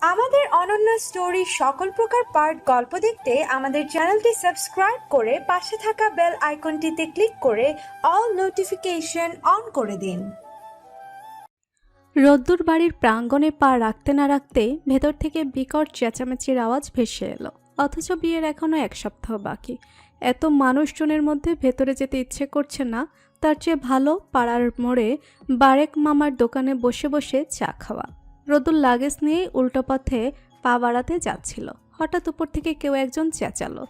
আমাদের অনন্য স্টোরি সকল প্রকার পার্ট গল্প দেখতে আমাদের চ্যানেলটি সাবস্ক্রাইব করে পাশে থাকা বেল আইকনটিতে ক্লিক করে অল নোটিফিকেশন অন করে দিন। রোদ্দুর বাড়ির প্রাঙ্গণে পা রাখতে না রাখতে ভেতর থেকে বিকট চেঁচামেচির আওয়াজ ভেসে এলো। অথচ বিয়ের এখনো 1 সপ্তাহ বাকি। এত মানুষজনের মধ্যে ভেতরে যেতে ইচ্ছে করছে না। তার চেয়ে ভালো পাড়ার মোড়ে বারেক মামার দোকানে বসে বসে চা খাওয়া। রোদ্দুর লাগেজ নিয়ে উল্টো পথে পা বাড়াতে যাচ্ছিল। হঠাৎ উপর থেকে কেউ একজন চেঁচালো,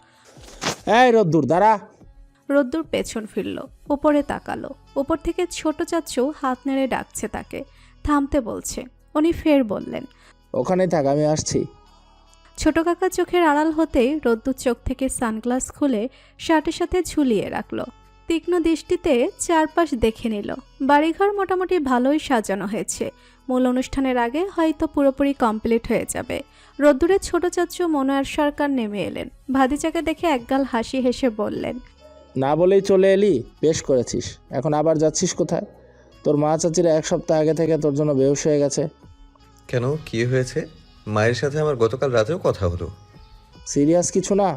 এই রোদ্দুর দাঁড়া। রোদ্দুর পেছন ফিরল, উপরে তাকালো। উপর থেকে ছোট চাচু হাত নেড়ে ডাকছে তাকে, থামতে বলছে। উনি ফের বললেন, ওখানেই থাক, আমি আসছি। ছোট কাকা চোখের আড়াল হতেই রোদ্দুর চোখ থেকে সানগ্লাস খুলে শার্টের সাথে ঝুলিয়ে রাখলো। তীক্ষ্ণ দৃষ্টিতে চারপাশ দেখে নিল। বাড়িঘর মোটামুটি ভালোই সাজানো হয়েছে। মূল অনুষ্ঠানের আগে হয়তো পুরোপুরি কমপ্লিট হয়ে যাবে। রোদ্দুরের ছোট চাচু মনোয়ার সরকার নেমে এলেন। ভাতিজাকে দেখে একগাল হাসি হেসে বললেন, না বলেই চলে এলি, বেশ করেছিস। এখন আবার যাচ্ছিস কোথায়? তোর মা চাচিরা 1 সপ্তাহ আগে থেকে তোর জন্য বেহুশ হয়ে গেছে। কেন, কি হয়েছে? মায়ের সাথে আমার গতকাল রাতেও কথা হলো। সিরিয়াস কিছু না,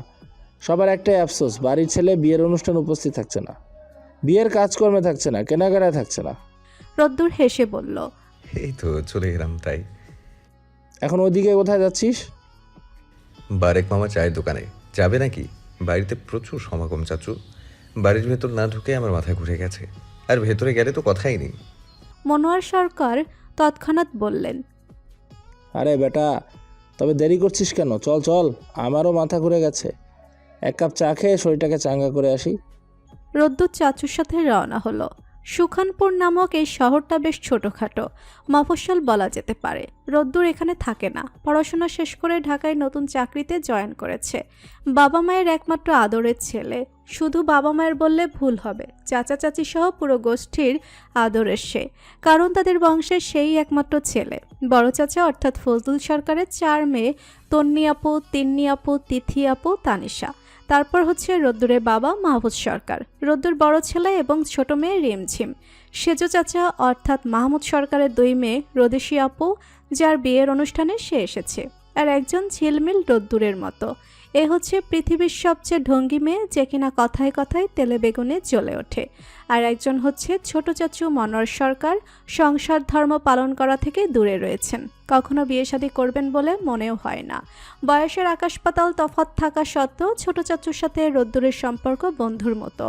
সবার একটাই আফসোস, বাড়ির ছেলে বিয়ের অনুষ্ঠান উপস্থিত থাকছে না, বিয়ের কাজকর্মে থাকছে না, কেনাকাটায় থাকছে না। রোদ্দুর হেসে বলল, এই তো চলে এলাম। তাই এখন ওইদিকে কোথায় যাচ্ছিস? বারেক মামা চায়ের দোকানে। যাবে নাকি? বাড়িতে প্রচুর সমাগম চাচু। বাড়ির ভেতর না ঢুকে আমার মাথা ঘুরে গেছে, আর ভেতরে গেলে তো কথাই নেই। মনোয়ার সরকার তৎক্ষণাৎ বললেন, আরে বেটা, তবে দেরি করছিস কেন? চল চল, আমারও মাথা ঘুরে গেছে। 1 কাপ চা খেয়ে শরীরটাকে চাঙ্গা করে আসি। রোদ্দুর চাচুর সাথে রওনা হলো। সুখানপুর নামক এই শহরটা বেশ ছোটখাটো, মফস্বল বলা যেতে পারে। রোদ্দুর এখানে থাকে না। পড়াশোনা শেষ করে ঢাকায় নতুন চাকরিতে জয়েন করেছে। বাবা মায়ের একমাত্র আদরের ছেলে। শুধু বাবা মায়ের বললে ভুল হবে, চাচা চাচি সহ পুরো গোষ্ঠীর আদরের সে, কারণ তাদের বংশের সেই একমাত্র ছেলে। বড় চাচা অর্থাৎ ফজলুল সরকারের 4 মেয়ে, তন্নি আপু, তিন্নি আপু, তিথি আপু, তানিশা। তারপর হচ্ছে রোদ্দুরের বাবা মাহফুজ সরকার, রোদ্দুর বড় ছেলে এবং ছোট মেয়ে রিমঝিম। সেজো চাচা অর্থাৎ মাহমুদ সরকারের 2 মেয়ে, রোদেশি আপু, যার বিয়ের অনুষ্ঠানে সে এসেছে, আর একজন ঝিলমিল রোদ্দুরের মতো। এ হচ্ছে পৃথিবীর সবচেয়ে ঢঙ্গি মেয়ে, যে কিনা কথায় কথায় তেলে বেগুনে জ্বলে ওঠে। আর একজন হচ্ছে ছোট চাচু মনোয়ার সরকার, সংসার ধর্ম পালন করা থেকে দূরে রয়েছেন। কখনো বিয়ে শাদী করবেন বলে মনেও হয় না। বয়সের আকাশ পাতাল তফাৎ থাকা সত্ত্বেও ছোট চাচুর সাথে রোদ্দুরের সম্পর্ক বন্ধুর মতো।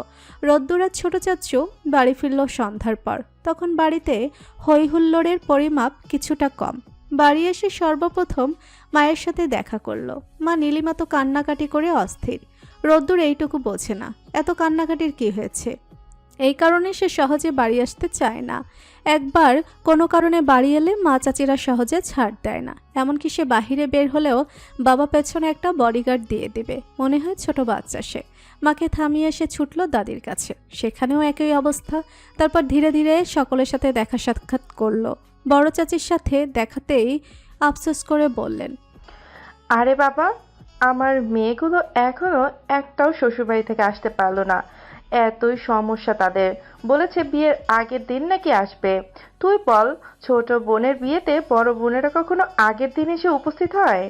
রোদ্দুর আর ছোট চাচু বাড়ি ফিরল সন্ধ্যার পর। তখন বাড়িতে হই হুল্লোড়ের পরিমাপ কিছুটা কম। বাড়ি এসে সর্বপ্রথম মায়ের সাথে দেখা করলো। মা নীলিমা তো কান্নাকাটি করে অস্থির। রোদ্দুর এইটুকু বোঝে না, এত কান্নাকাটির কি হয়েছে। এই কারণে সে সহজে বাড়ি আসতে চায় না। একবার কোনো কারণে বাড়ি এলে মা চাচিরা সহজে ছাড় দেয় না। এমনকি সে বাহিরে বের হলেও বাবা পেছনে একটা বডিগার্ড দিয়ে দিবে, মনে হয় ছোট বাচ্চা সে। মাকে থামিয়ে সে ছুটল দাদির কাছে, সেখানেও একই অবস্থা। তারপর ধীরে ধীরে সকলের সাথে দেখা সাক্ষাৎ করলো। বড় চাচির সাথে দেখাতেই আফসোস করে বললেন, আরে বাবা, আমার মেয়েগুলো এখনো একটাও শ্বশুরবাড়ি থেকে আসতে পারলো না। এতই সমস্যা তাদের। বলেছে বিয়ের আগের দিন নাকি আসবে। তুই বল, ছোট বোনের বিয়েতে বড় বোনেরা কখনো আগের দিন এসে উপস্থিত হয়?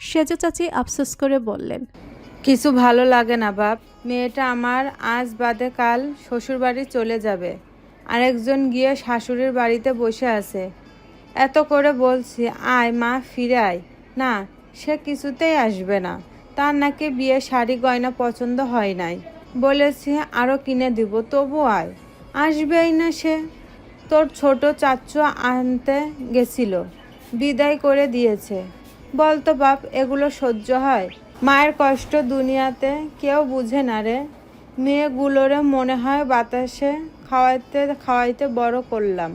সেজো চাচি আফসোস করে বললেন, কিছু ভালো লাগে না বাপ। মেয়েটা আমার আজ বাদে কাল শ্বশুরবাড়ি চলে যাবে, আরেকজন গিয়ে শাশুড়ির বাড়িতে বসে আছে। এত করে বলছি আয় মা, ফিরে আয়, না সে কিছুতেই আসবে না। তার নাকি বিয়ে শাড়ি গয়না পছন্দ হয় নাই। বলেছি আরও কিনে দিব, তবু আয়, আসবেই না সে। তোর ছোট চাচু আনতে গেছিল, বিদায় করে দিয়েছে। বলতো বাপ, এগুলো সহ্য হয়? মায়ের কষ্ট দুনিয়াতে কেউ বুঝে না রে। মেয়েগুলোরে মনে হয় বাতাসে খাওয়াইতে খাওয়াইতে বড় করলাম।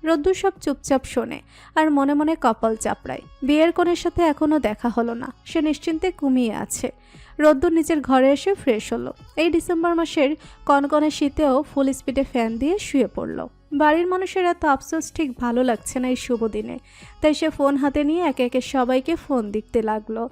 রোদ্দুর সব চুপচাপ শোনে আর মনে মনে কপাল চাপড়ায়। বিয়ের কনের সাথে এখনো দেখা হলো না, সে নিশ্চিন্তে ঘুমিয়ে আছে। রোদ্দুর নিজের ঘরে এসে ফ্রেশ হলো। এই ডিসেম্বর মাসের কনকনে শীতেও ফুল স্পিডে ফ্যান দিয়ে শুয়ে পড়ল। বাড়ির মানুষের এত আফসোস ঠিক ভালো লাগছে না এই শুভ দিনে। তাই সে ফোন হাতে নিয়ে একে একে সবাইকে ফোন দিতে লাগলো।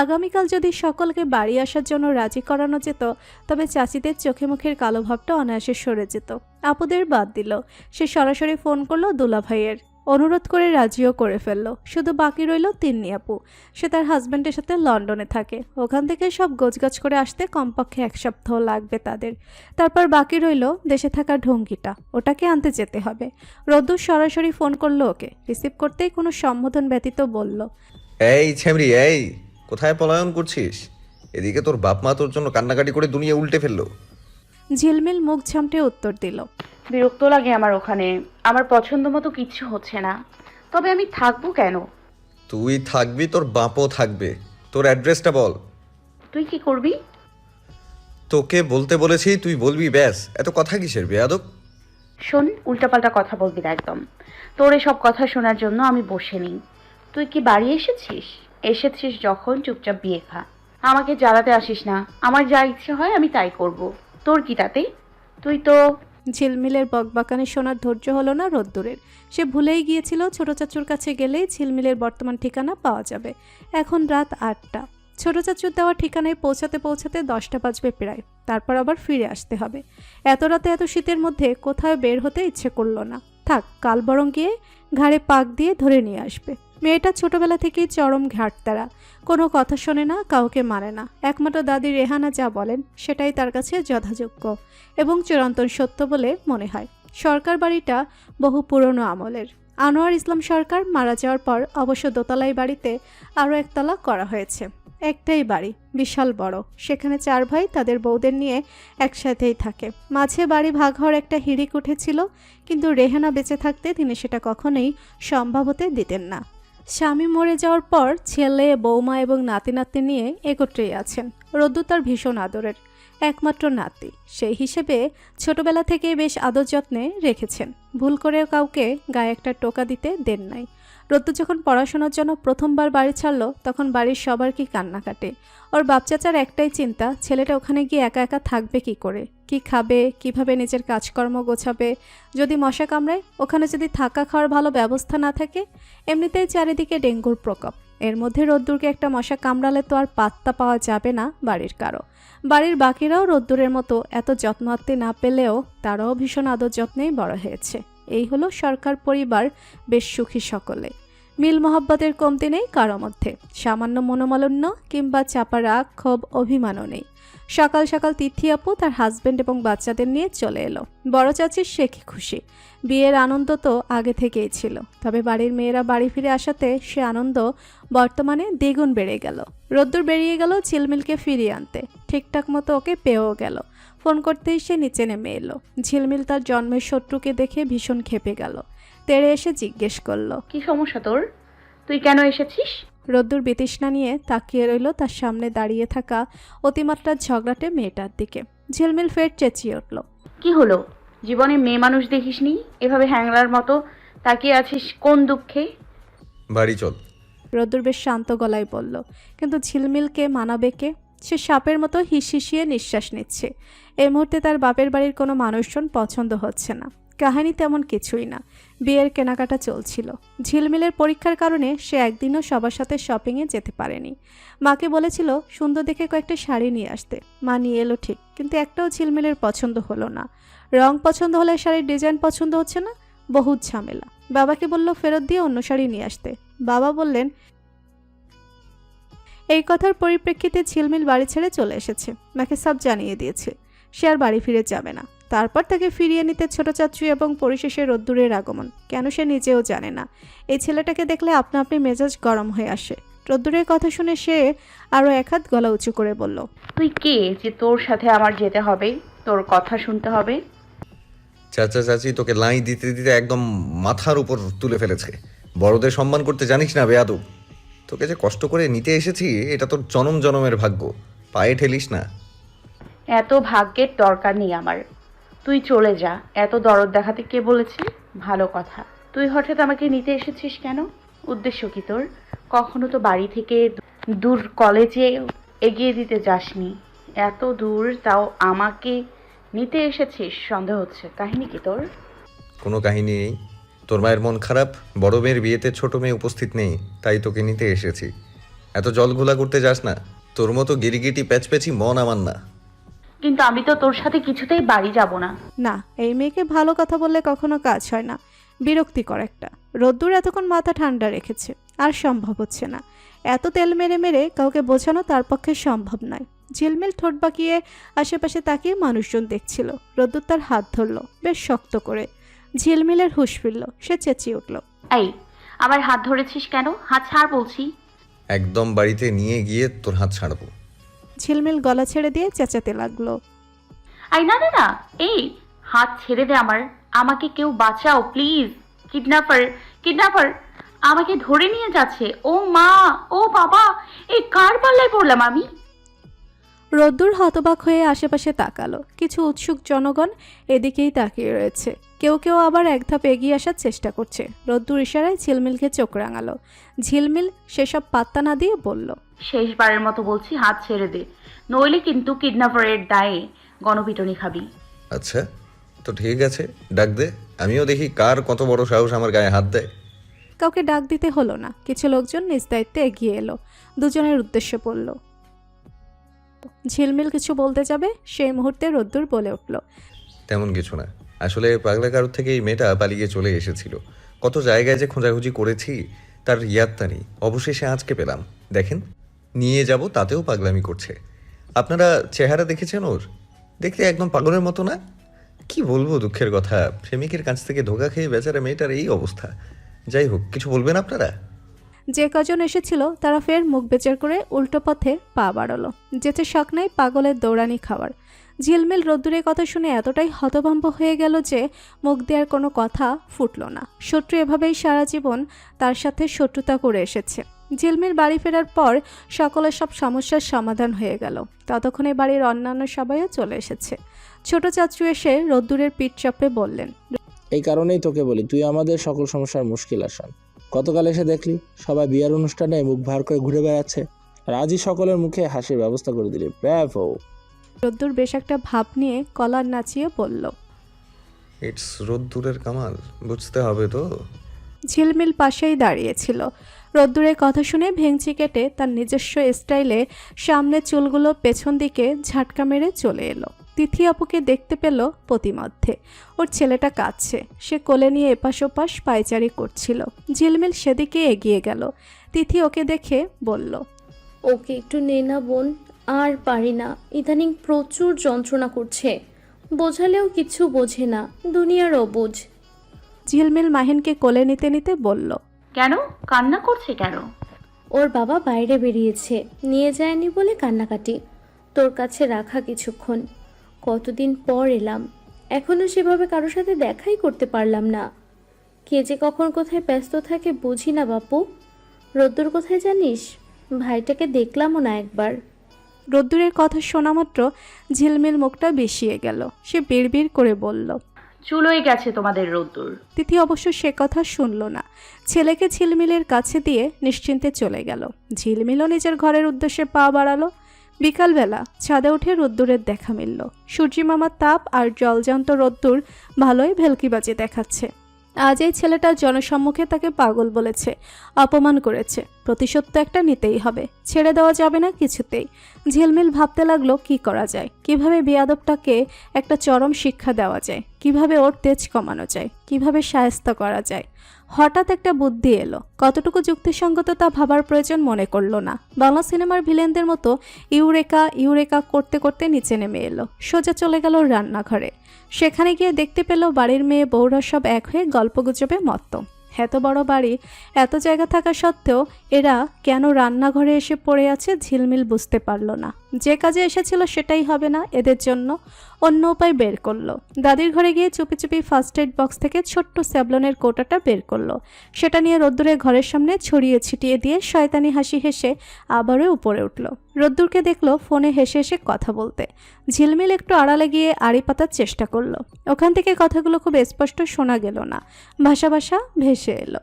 আগামীকাল যদি সকলকে বাড়ি আসার জন্য রাজি করানো যেত তবে চাচিদের চোখে মুখের কালো ভাবটা অনায়াসে সরে যেত। আপুদের বাদ দিল, সে সরাসরি ফোন করলো দুলাভাইয়ের, অনুরোধ করে রাজিও করে ফেললো। শুধু বাকি রইল তিন্নি আপু। সে তার হাজব্যান্ডের সাথে লন্ডনে থাকে, ওখান থেকে সব গোছগাছ করে আসতে কমপক্ষে 1 সপ্তাহ লাগবে তাদের। তারপর বাকি রইল দেশে থাকা ঢঙ্গিটা, ওটাকে আনতে যেতে হবে। রোদ্দুর সরাসরি ফোন করলো ওকে, রিসিভ করতেই কোনো সম্বোধন ব্যতীত বলল, এই ছেমরি, এই কোথায় পলায়ন করছিস? এদিকে তোর বাপ মা তোর জন্য কান্নাকাটি করে দুনিয়া উল্টে ফেললো। ঝিলমিল মুখ ঝামটে উত্তর দিল, বিরক্ত লাগে আমার ওখানে। আমার পছন্দ মতো কিচ্ছু হচ্ছে না। তবে আমি থাকবো কেন? তুই থাকবি, তোর বাপও থাকবে। তোর অ্যাড্রেসটা বল। তুই কি করবি? তোকে বলতে বলেছি, তুই বলবি ব্যাস। এত কথা কিসের বেয়াদব? শোন, উল্টাপাল্টা কথা বলবি না একদম। তোর এসব কথা শোনার জন্য আমি বসে নেই। তুই কি বাড়ি এসেছিস? এসেছিস যখন চুপচাপ বিয়ে খা। আমাকে জ্বালাতে আসিস না। আমার যা ইচ্ছে হয় আমি তাই করব। তোর কি তাতে? তুই তো ঝিলমিলের বকবাকানি শোনার ধৈর্য হলো না রোদ্দুরের। সে ভুলেই গিয়েছিল ছোট চাচুর কাছে গেলেই ঝিলমিলের বর্তমান ঠিকানা পাওয়া যাবে। এখন রাত 8টা। ছোট চাচুর দেওয়া ঠিকানায় পৌঁছাতে পৌঁছাতে 10টা বাজবে প্রায়। তারপর আবার ফিরে আসতে হবে। এত রাতে এত শীতের মধ্যে কোথাও বের হতে ইচ্ছে করলো না। থাক, কাল বরং গিয়ে ঘাড়ে পাক দিয়ে ধরে নিয়ে আসবে। মেয়েটা ছোটবেলা থেকেই চরম ঘাটতারা, কোনো কথা শোনে না, কাউকে মানে না। একমাত্র দাদি রেহানা যা বলেন সেটাই তার কাছে যথাযোগ্য এবং চিরন্তন সত্য বলে মনে হয়। সরকার বাড়িটা বহু পুরনো আমলের। আনোয়ার ইসলাম সরকার মারা যাওয়ার পর অবশ্য দোতলাই বাড়িতে আরও একতলা করা হয়েছে। একটাই বাড়ি, বিশাল বড়। সেখানে 4 ভাই তাদের বউদের নিয়ে একসাথেই থাকে। মাঝে বাড়ি ভাগ হওয়ার একটা হিড়িক উঠেছিল, কিন্তু রেহানা বেঁচে থাকতে তিনি সেটা কখনোই সম্ভব হতে দিতেন না। স্বামী মরে যাওয়ার পর ছেলে, বৌমা এবং নাতি নাতনি নিয়ে একত্রেই আছেন। রদ্দু তার ভীষণ আদরের একমাত্র নাতি, সেই হিসেবে ছোটবেলা থেকে বেশ আদর যত্নে রেখেছেন। ভুল করেও কাউকে গায়ে একটা টোকা দিতে দেন নাই। রদ্দু যখন পড়াশোনার জন্য প্রথমবার বাড়ি ছাড়লো তখন বাড়ির সবার কি কান্না কাটে। ওর বাপ চাচার একটাই চিন্তা, ছেলেটা ওখানে গিয়ে একা একা থাকবে কি করে, কি খাবে, কিভাবে নিজের কাজকর্ম গোছাবে, যদি মশা কামড়ায়, ওখানে যদি থাকা খাওয়ার ভালো ব্যবস্থা না থাকে। এমনিতেই চারিদিকে ডেঙ্গুর প্রকোপ, এর মধ্যে রোদ্দুরকে একটা মশা কামড়ালে তো আর পাত্তা পাওয়া যাবে না বাড়ির কারো। বাড়ির বাকিরাও রোদ্দুরের মতো এত যত্ন আত্তে না পেলেও তারাও ভীষণ আদর যত্নেই বড় হয়েছে। এই হলো সরকার পরিবার, বেশ সুখী সকলে। মিল মহব্বতের কমতি নেই কারো মধ্যে, সামান্য মনোমালিন্য কিংবা চাপা রাগ, ক্ষোভ, অভিমানও নেই। সকাল সকাল তিথি আপু তার হাজবেন্ড এবং বাচ্চাদের নিয়ে চলে এলো। বড় চাচির সে কি খুশি। বিয়ের আনন্দ তো আগে থেকেই ছিল, তবে বাড়ির মেয়েরা বাড়ি ফিরে আসাতে সে আনন্দ বর্তমানে দ্বিগুণ বেড়ে গেল। রোদ্দুর বেরিয়ে গেল ঝিলমিলকে ফিরিয়ে আনতে, ঠিকঠাক মতো ওকে পেয়েও গেল। ফোন করতেই সে নিচে নেমে এলো। ঝিলমিল তার জন্মের শত্রুকে দেখে ভীষণ ক্ষেপে গেল। তেড়ে এসে জিজ্ঞেস করলো, কি সমস্যা তোর? তুই কেন এসেছিস? রোদ্দুর বিতৃষ্ণা নিয়ে তাকিয়ে রইল তার সামনে দাঁড়িয়ে থাকা অতিমাত্রার ঝগড়াটে মেয়েটার দিকে। ঝিলমিল ফের চেঁচিয়ে উঠল, কি হলো? জীবনে মেয়ে মানুষ দেখিসনি? এভাবে হ্যাংলার মতো তাকিয়ে আছিস কোন দুঃখে? বাড়ি চল। রোদ্দুর বেশ শান্ত গলায় বলল, কিন্তু ঝিলমিলকে মানাবে কে? সে সাপের মতো হিসিয়ে নিঃশ্বাস নিচ্ছে। এই মুহূর্তে তার বাপের বাড়ির কোনো মানুষজন পছন্দ হচ্ছে না। কাহিনী তেমন কিছুই না, বিয়ের কেনাকাটা চলছিল। ঝিলমিলের পরীক্ষার কারণে সে একদিনও সবার সাথে শপিংয়ে যেতে পারেনি। মাকে বলেছিল সুন্দর দেখে কয়েকটা শাড়ি নিয়ে আসতে। মা নিয়ে এলো ঠিক, কিন্তু একটাও ঝিলমিলের পছন্দ হলো না। রং পছন্দ হলে শাড়ির ডিজাইন পছন্দ হচ্ছে না, বহুত ঝামেলা। বাবাকে বলল ফেরত দিয়ে অন্য শাড়ি নিয়ে আসতে। বাবা বললেন, এই কথার পরিপ্রেক্ষিতে ঝিলমিল বাড়ি ছেড়ে চলে এসেছে। মাকে সব জানিয়ে দিয়েছে, সে আর বাড়ি ফিরে যাবে না। তারপর তাকে ফিরিয়ে নিতে ছোট চাচু এবং পরিশেষে রোদ্দুরের আগমন, কেন সে নিজেও জানে না। এই ছেলেটাকে দেখলে আপনা আপনি মেজাজ গরম হয়ে আসে। রোদ্দুরের কথা শুনে সে আরও 1 হাত গলা উঁচু করে বলল, তুই কে যে তোর সাথে আমার যেতে হবে, তোর কথা শুনতে হবে? চাচা চাচি তোকে লাই দিতে দিতে একদম মাথার উপর তুলে ফেলেছে। বড়দের সম্মান করতে জানিস না বেয়াদব। তোকে যে কষ্ট করে নিতে এসেছি এটা তোর জনম জনমের ভাগ্য, পায়ে ঠেলিস না। এত ভাগ্যের দরকার নেই আমার। তুই চলে যা। এত দরদ দেখাতে কে বলেছে? ভালো কথা। তুই হঠাৎ আমাকে নিতে এসেছিস কেন? উদ্দেশ্য কি তোর? কখনো তো বাড়ি থেকে দূর কলেজে এগিয়ে দিতে যাসনি। এত দূর তাও আমাকে নিতে এসেছিস, সন্দেহ হচ্ছে। কাহিনী কি তোর? কোনো কাহিনী নেই। তোর মায়ের মন খারাপ, বড় মেয়ের বিয়েতে ছোট মেয়ে উপস্থিত নেই, তাই তোকে নিতে এসেছি। এত জল ঘোলা করতে যাস না। তোর মতো গিরিগিটি প্যাচপ্যাচি মন আমার না। কিন্তু আমি তো তোর সাথে কিছুতেই বাড়ি যাব না। না, এই মেয়েকে ভালো কথা বললে কখনো কাজ হয় না। বিরক্তিকর একটা। রোদ্দুর এতক্ষণ মাথা ঠান্ডা রেখেছে, আর সম্ভব হচ্ছে না। এত তেল মেরে মেরে কাউকে বোঝানো তার পক্ষে সম্ভব নয়। ঝিলমিল ঠোঁট বাঁকিয়ে আশেপাশে তাকিয়ে মানুষজন দেখছিল। রোদ্দুর তার হাত ধরল বেশ শক্ত করে। ঝিলমিলের হুঁশ ফিরল, সে চেঁচিয়ে উঠল। এই, আমার হাত ধরেছিস কেন? হাত ছাড় বলছি। একদম বাড়িতে নিয়ে গিয়ে তোর হাত ছাড়বো। ঝিলমিল গলা ছেড়ে দিয়ে চেঁচাতে লাগলো। এই না না না, এই হাত ছেড়ে দে আমার। আমাকে কেউ বাঁচাও প্লিজ। কিডন্যাপার, কিডন্যাপার আমাকে ধরে নিয়ে যাচ্ছে। ও মা, ও বাবা, এই কার পাল্লায় পড়লাম আমি? রোদ্দুর হতবাক হয়ে আশেপাশে তাকালো। কিছু উৎসুক জনগণ এদিকেই তাকিয়ে রয়েছে। কেউ কেউ আবার এক ধাপ এগিয়ে আসার চেষ্টা করছে। রোদ্দুর ইশারায় ঝিলমিলকে চোখ রাঙালো। ঝিলমিল সেসব পাত্তা না দিয়ে বলল, শেষবারের মতো বলছি, হাত ছেড়ে দে, নইলে কিন্তু কিডন্যাপারের দায়ে গণপিটুনি খাবি। আচ্ছা, তো ঠিক আছে, ডাক দে, আমিও দেখি কার কত বড় সাহস আমার গায়ে হাত দেয়। কাউকে ডাক দিতে হলো না। কিছু লোকজন নিজ দায়িত্বে এগিয়ে এলো। দুজনের উদ্দেশ্যে পড়ল। ঝিলমিল কিছু বলতে যাবে, সেই মুহূর্তে রোদ্দুর বলে উঠল, তেমন কিছু না। আসলে পাগলা কারোর থেকে এই মেয়েটা পালিয়ে চলে এসেছিল। কত জায়গায় যে খোঁজাখুঁজি করেছি তার ইয়াত্তা নেই। অবশেষে আজকে পেলাম। দেখেন, নিয়ে যাব তাতেও পাগলামি করছে। আপনারা চেহারা দেখেছেন ওর? দেখতে একদম পাগলের মতো না? কি বলবো দুঃখের কথা, প্রেমিকের কাছ থেকে ধোঁকা খেয়ে বেচারা মেয়েটার এই অবস্থা। যাই হোক, কিছু বলবেন আপনারা? যে কজন এসেছিল তারা ফের মুখ বেচার করে উল্টো পথে পা বাড়ালো। যেতে শখ নাই পাগলের দৌড়ানি খাওয়ার। ঝিলমিল রোদ্দুরের কথা শুনে এতটাই হতভম্ব হয়ে গেল যে মুখ দেওয়ার কোনো কথা ফুটল না। শত্রু এভাবেই সারা জীবন তার সাথে শত্রুতা করে এসেছে। ঝিলমিল বাড়ি ফেরার পর সকলের সব সমস্যার সমাধান হয়ে গেল। ততক্ষণে বাড়ির অন্যান্য সবাইও চলে এসেছে। ছোট চাচু এসে রোদ্দুরের পিঠ চাপড়ে বললেন, এই কারণেই তোকে বলি, তুই আমাদের সকল সমস্যার মুশকিল আসান। গতকাল এসে দেখলি সবাই বিয়ের অনুষ্ঠানে মুখ ভার করে ঘুরে বেড়াচ্ছে, আর আজই সকলের মুখে হাসির ব্যবস্থা করে দিলি। ব্র্যাভো! রোদ্দুর বেশ একটা ভাব নিয়ে কলার নাচিয়ে বলল। ইটস রোদ্দুরের কামাল, বুঝতে হবে তো। ঝিলমিল পাশেই দাঁড়িয়েছিল। রোদ্দুরের কথা শুনে ভেঙচি কেটে তার নিজস্ব স্টাইলে সামনে চুলগুলো পেছন দিকে ঝাটকা মেরে চলে এলো। তিথি আপুকে দেখতে পেল প্রতিমধ্যে। ওর ছেলেটা কাঁদছে। সে কোলে নিয়ে এপাশ ওপাশ পায়চারি করছিল। ঝিলমিল সেদিকে এগিয়ে গেল। তিথি ওকে দেখে বলল, ওকে একটু নে না বোন, আর পারি না, ইদানিং প্রচুর যন্ত্রণা করছে, বোঝালেও কিছু বোঝে না, দুনিয়ার অবুঝ। ঝিলমিল মাহিনকে কোলে নিতে নিতে বলল, কেন কান্না করছে কেন? ওর বাবা বাইরে বেরিয়েছে, নিয়ে যায়নি বলে কান্নাকাটি। তোর কাছে রাখা কিছুক্ষণ, কতদিন পর এলাম, এখনো সেভাবে কারোর সাথে দেখাই করতে পারলাম না। কে যে কখন কোথায় ব্যস্ত থাকে বুঝি না বাপু। রোদ্দুর কোথায় জানিস? ভাইটাকে দেখলামও না একবার। রোদ্দুরের কথা শোনা মাত্র ঝিলমিল মুখটা বিষিয়ে গেল। সে বিড়বিড় করে বলল, চুলোয় গেছে তোমাদের রোদ্দুর। তিথি অবশ্য সে কথা শুনল না। ছেলেকে ঝিলমিলের কাছে দিয়ে নিশ্চিন্তে চলে গেল। ঝিলমিলও নিজের ঘরের উদ্দেশ্যে পা বাড়ালো। বিকালবেলা ছাদে উঠে রোদ্দুরের দেখা মিলল। সূর্যিমামার তাপ আর জলজান্ত রোদ্দুর ভালোই ভেলকিবাজি দেখাচ্ছে। আজ এই ছেলেটা জনসম্মুখে তাকে পাগল বলেছে, অপমান করেছে। প্রতিশোধ তো একটা নিতেই হবে, ছেড়ে দেওয়া যাবে না কিছুতেই। ঝিলমিল ভাবতে লাগলো কি করা যায়, কিভাবে বেয়াদবটাকে একটা চরম শিক্ষা দেওয়া যায়, কিভাবে ওর তেজ কমানো যায়, কিভাবে শায়েস্তা করা যায়। হঠাৎ একটা বুদ্ধি এলো। কতটুকু যুক্তিসঙ্গত তা ভাবার প্রয়োজন মনে করলো না। বাংলা সিনেমার ভিলেনদের মতো ইউরেকা ইউরেকা করতে করতে নিচে নেমে এলো। সোজা চলে গেল রান্নাঘরে। সেখানে গিয়ে দেখতে পেল বাড়ির মেয়ে বউরা সব এক হয়ে গল্পগুজবে মত্ত। এত বড় বাড়ি, এত জায়গা থাকা সত্ত্বেও এরা কেন রান্নাঘরে এসে পড়ে আছে ঝিলমিল বুঝতে পারল না। যে কাজে এসেছিল সেটাই হবে না এদের জন্য। অন্য উপায় বের করলো। দাদির ঘরে গিয়ে চুপি চুপি ফার্স্ট এড বক্স থেকে ছোট্ট স্যাভলনের কৌটাটা বের করলো। সেটা নিয়ে রোদ্দুরের ঘরের সামনে ছড়িয়ে ছিটিয়ে দিয়ে শয়তানি হাসি হেসে আবারও উপরে উঠল। রোদ্দুরকে দেখলো ফোনে হেসে হেসে কথা বলতে। ঝিলমিল একটু আড়ালে গিয়ে আড়ি পাতার চেষ্টা করলো। ওখান থেকে কথাগুলো খুব স্পষ্ট শোনা গেল না, ভাষা ভাষা ভেসে এলো।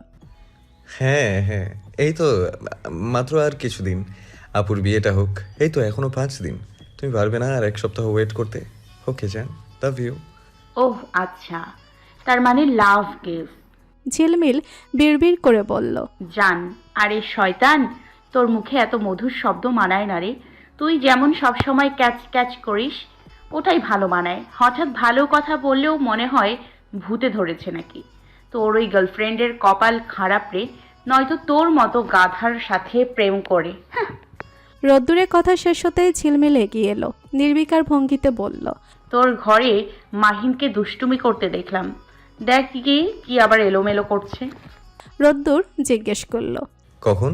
হ্যাঁ হ্যাঁ, এই তো মাত্র আর কিছুদিন আপুর বিয়েটা হোক। এই তো এখনো 5 দিন। তুমি পারবে না আর 1 সপ্তাহ ওয়েট করতে? ওকে জান, লাভ ইউ। ওহ আচ্ছা, তার মানে লাভ গিভ। ঝিলমিল বিড়বিড় করে বলল, জান, আরে শয়তান, তোর মুখে এত মধুর শব্দ মানায় না রে। তুই যেমন সবসময় ক্যাচ ক্যাচ করিস, ওটাই ভালো মানায়। হঠাৎ ভালো কথা বললেও মনে হয় ভূতে ধরেছে নাকি। তোর ওই গার্লফ্রেন্ডের কপাল খারাপ রে, নয়তো তোর মতো গাধার সাথে প্রেম করে। রোদ্দুরের কথা শেষ হতেই ঝিলমিল এগিয়ে এলো, নির্বিকার ভঙ্গিতে বলল, তোর ঘরে মাহিনকে দুষ্টুমি করতে দেখলাম। দেখ কি আবার এলোমেলো করছে। রোদ্দুর জিজ্ঞেস করলো, কখন?